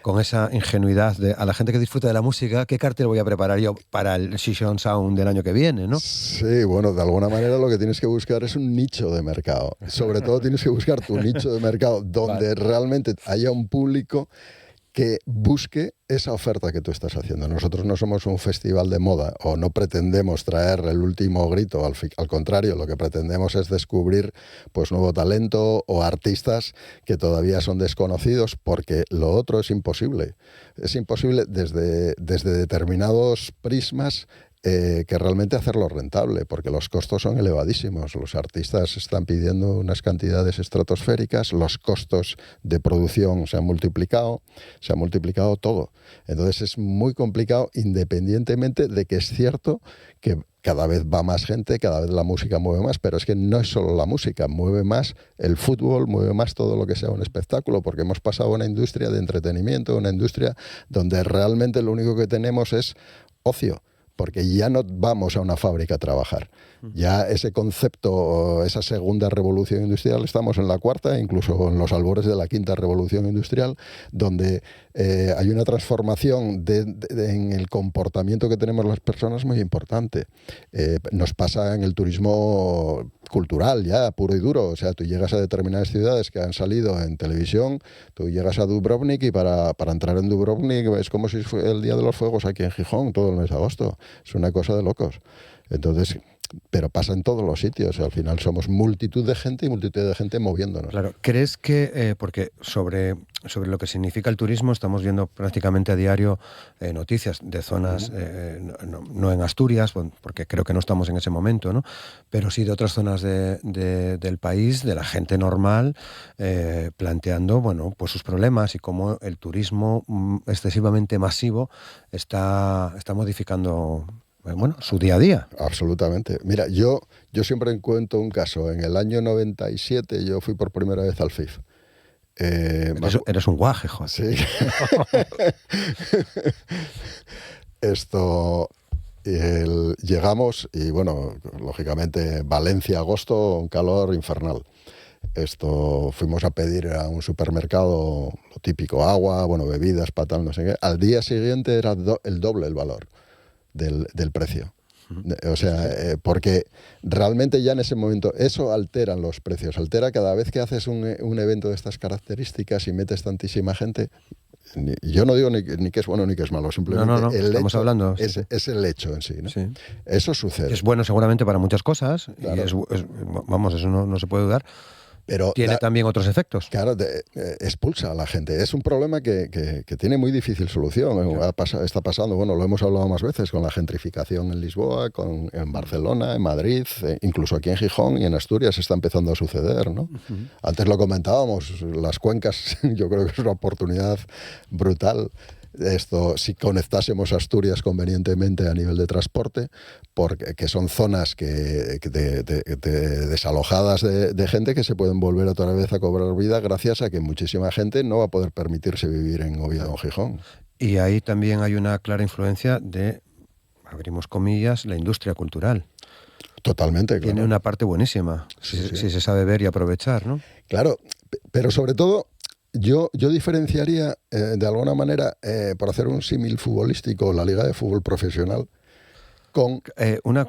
Con esa ingenuidad a la gente que disfruta de la música, ¿qué cartel voy a preparar yo para el Session Sound del año que viene, ¿no? Sí, bueno, de alguna manera lo que tienes que buscar es un nicho de mercado. Sobre todo tienes que buscar tu nicho de mercado donde realmente haya un público que busque esa oferta que tú estás haciendo. Nosotros no somos un festival de moda o no pretendemos traer el último grito, al contrario, lo que pretendemos es descubrir pues nuevo talento o artistas que todavía son desconocidos, porque lo otro es imposible. Es imposible desde determinados prismas que realmente hacerlo rentable, porque los costos son elevadísimos. Los artistas están pidiendo unas cantidades estratosféricas, los costos de producción se han multiplicado todo. Entonces es muy complicado, independientemente de que es cierto que cada vez va más gente, cada vez la música mueve más, pero es que no es solo la música, mueve más el fútbol, mueve más todo lo que sea un espectáculo, porque hemos pasado a una industria de entretenimiento, una industria donde realmente lo único que tenemos es ocio, porque ya no vamos a una fábrica a trabajar. Ya ese concepto, esa segunda revolución industrial, estamos en la cuarta, incluso en los albores de la quinta revolución industrial, donde hay una transformación en el comportamiento que tenemos las personas muy importante. Nos pasa en el turismo cultural ya, puro y duro. O sea, tú llegas a determinadas ciudades que han salido en televisión, tú llegas a Dubrovnik y para entrar en Dubrovnik es como si fuera el Día de los Fuegos aquí en Gijón, todo el mes de agosto. Es una cosa de locos. Entonces, pero pasa en todos los sitios. Al final somos multitud de gente y multitud de gente moviéndonos. Claro, ¿crees que, porque sobre lo que significa el turismo estamos viendo prácticamente a diario noticias de zonas, no en Asturias, porque creo que no estamos en ese momento, ¿no? Pero sí de otras zonas del país, de la gente normal, planteando, bueno, pues sus problemas y cómo el turismo excesivamente masivo está modificando, bueno, su día a día. Absolutamente. Mira, yo siempre cuento un caso. En el año 97 yo fui por primera vez al FIF. Eres un guaje, joder. Sí. Llegamos y, bueno, lógicamente, Valencia, agosto, un calor infernal. Fuimos a pedir a un supermercado lo típico, agua, bueno, bebidas, patal, no sé qué. Al día siguiente era el doble el valor del precio. O sea, porque realmente ya en ese momento eso altera los precios, altera cada vez que haces un evento de estas características y metes tantísima gente. Yo no digo ni que es bueno ni que es malo, simplemente no, el estamos hecho hablando, es el hecho en sí, ¿no? Sí. Eso sucede. Es bueno seguramente para muchas cosas, claro. Y vamos, eso no se puede dudar. Pero tiene también otros efectos. Claro, expulsa a la gente. Es un problema que tiene muy difícil solución. Claro. Está pasando, bueno, lo hemos hablado más veces, con la gentrificación en Lisboa, en Barcelona, en Madrid, incluso aquí en Gijón y en Asturias está empezando a suceder, ¿no? Uh-huh. Antes lo comentábamos, las cuencas, yo creo que es una oportunidad brutal. Si conectásemos Asturias convenientemente a nivel de transporte, porque son zonas desalojadas de gente que se pueden volver otra vez a cobrar vida gracias a que muchísima gente no va a poder permitirse vivir en Oviedo o Gijón. Y ahí también hay una clara influencia de, abrimos comillas, la industria cultural. Totalmente, claro. Tiene una parte buenísima, si se sabe ver y aprovechar, ¿no? Claro, pero sobre todo yo diferenciaría de alguna manera, por hacer un símil futbolístico, la Liga de Fútbol Profesional con...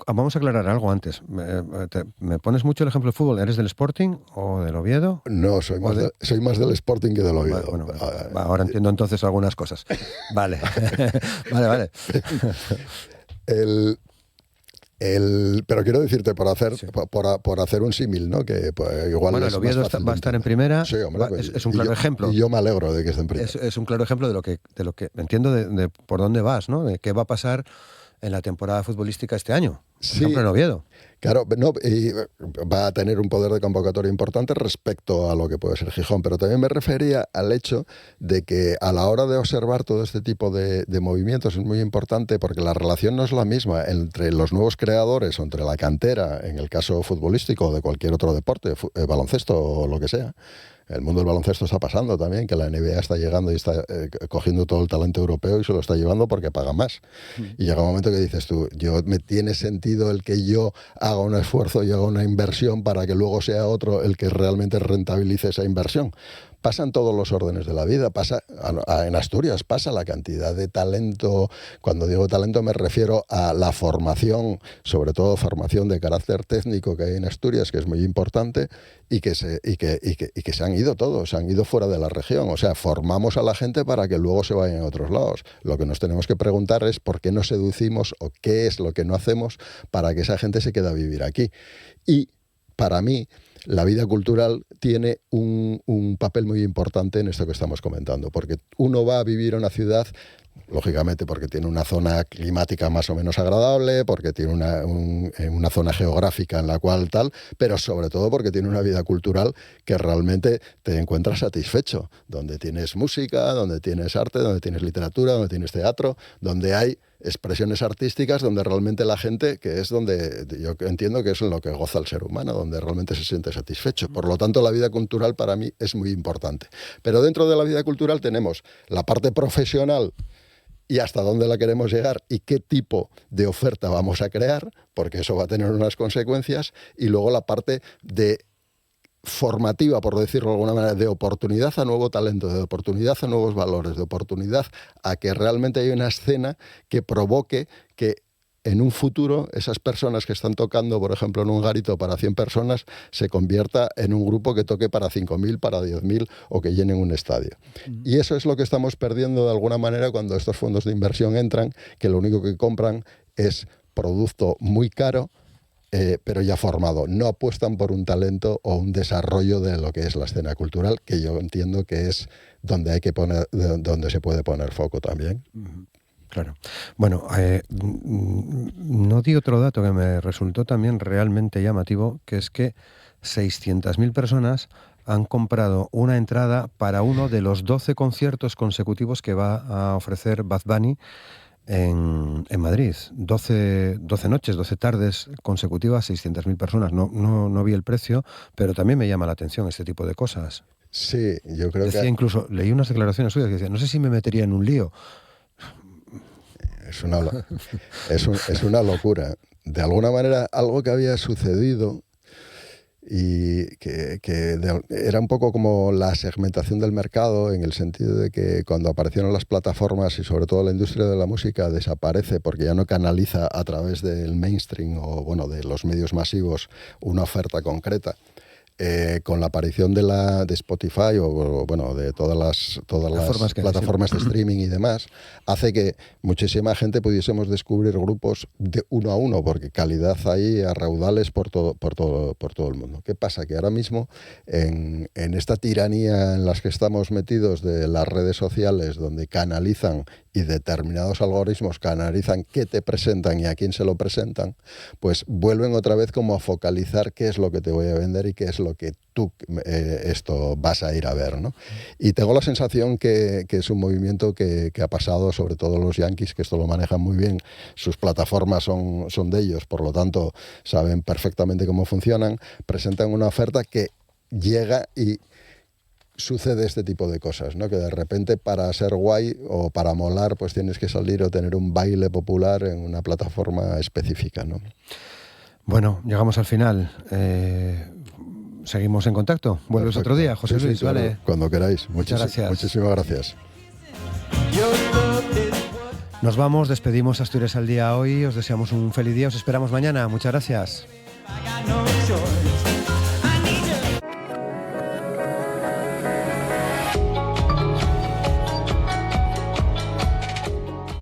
vamos a aclarar algo antes. ¿Me pones mucho el ejemplo de fútbol? ¿Eres del Sporting o del Oviedo? No, soy más del Sporting que del Oviedo. Bueno, ahora entiendo entonces algunas cosas. Vale. Vale. Pero quiero decirte, por hacer un símil, ¿no? Que pues, igual bueno, el Oviedo va a estar en primera. Sí, hombre, es un claro ejemplo. Y yo me alegro de que esté en primera. Es un claro ejemplo de lo que entiendo de por dónde vas, ¿no? De qué va a pasar en la temporada futbolística este año. Sí. Por ejemplo, en Oviedo. Claro, no, y va a tener un poder de convocatoria importante respecto a lo que puede ser Gijón, pero también me refería al hecho de que a la hora de observar todo este tipo de movimientos es muy importante porque la relación no es la misma entre los nuevos creadores o entre la cantera, en el caso futbolístico o de cualquier otro deporte, baloncesto o lo que sea. El mundo del baloncesto está pasando también, que la NBA está llegando y está cogiendo todo el talento europeo y se lo está llevando porque paga más. Y llega un momento que dices tú, me tiene sentido el que yo haga un esfuerzo y haga una inversión para que luego sea otro el que realmente rentabilice esa inversión. Pasa en todos los órdenes de la vida, pasa en Asturias, pasa la cantidad de talento. Cuando digo talento me refiero a la formación, sobre todo formación de carácter técnico que hay en Asturias, que es muy importante, y que se han ido todos, se han ido fuera de la región. O sea, formamos a la gente para que luego se vayan a otros lados. Lo que nos tenemos que preguntar es por qué nos seducimos o qué es lo que no hacemos para que esa gente se quede a vivir aquí. Y para mí, la vida cultural tiene un papel muy importante en esto que estamos comentando, porque uno va a vivir en una ciudad, lógicamente porque tiene una zona climática más o menos agradable, porque tiene una zona geográfica en la cual tal, pero sobre todo porque tiene una vida cultural que realmente te encuentras satisfecho, donde tienes música, donde tienes arte, donde tienes literatura, donde tienes teatro, donde hay expresiones artísticas, donde realmente la gente, que es donde yo entiendo que es en lo que goza el ser humano, donde realmente se siente satisfecho. Por lo tanto, la vida cultural para mí es muy importante. Pero dentro de la vida cultural tenemos la parte profesional y hasta dónde la queremos llegar y qué tipo de oferta vamos a crear, porque eso va a tener unas consecuencias, y luego la parte de formativa, por decirlo de alguna manera, de oportunidad a nuevo talento, de oportunidad a nuevos valores, de oportunidad a que realmente haya una escena que provoque que en un futuro esas personas que están tocando, por ejemplo, en un garito para 100 personas, se convierta en un grupo que toque para 5.000, para 10.000 o que llenen un estadio. Y eso es lo que estamos perdiendo de alguna manera cuando estos fondos de inversión entran, que lo único que compran es producto muy caro, pero ya formado. No apuestan por un talento o un desarrollo de lo que es la escena cultural, que yo entiendo que es donde hay que poner, donde se puede poner foco también. Claro. Bueno, no di otro dato que me resultó también realmente llamativo, que es que 600.000 personas han comprado una entrada para uno de los 12 conciertos consecutivos que va a ofrecer Bad Bunny en Madrid. 12 noches, 12 tardes consecutivas, 600.000 personas. No vi el precio, pero también me llama la atención este tipo de cosas. Sí, yo creo Decía, incluso, leí unas declaraciones suyas que decían, no sé si me metería en un lío. Es una locura. De alguna manera, algo que había sucedido y que era un poco como la segmentación del mercado, en el sentido de que cuando aparecieron las plataformas y sobre todo la industria de la música desaparece porque ya no canaliza a través del mainstream o bueno, de los medios masivos una oferta concreta. Con la aparición de Spotify o bueno, de todas las plataformas de streaming y demás, hace que muchísima gente pudiésemos descubrir grupos de uno a uno, porque calidad hay a raudales por todo el mundo. ¿Qué pasa? Que ahora mismo en esta tiranía en las que estamos metidos de las redes sociales, donde canalizan y determinados algoritmos canalizan qué te presentan y a quién se lo presentan, pues vuelven otra vez como a focalizar qué es lo que te voy a vender y qué es lo que tú esto vas a ir a ver, ¿no? Y tengo la sensación que es un movimiento que ha pasado, sobre todo los Yankees, que esto lo manejan muy bien, sus plataformas son de ellos, por lo tanto saben perfectamente cómo funcionan, presentan una oferta que llega y sucede este tipo de cosas, ¿no? Que de repente para ser guay o para molar pues tienes que salir o tener un baile popular en una plataforma específica, ¿no? Bueno, llegamos al final. Seguimos en contacto. Vuelves otro día, José Luis, sí, ¿vale? Cuando queráis. Gracias. Muchísimas gracias. Nos vamos, despedimos Asturias al Día hoy. Os deseamos un feliz día, os esperamos mañana. Muchas gracias.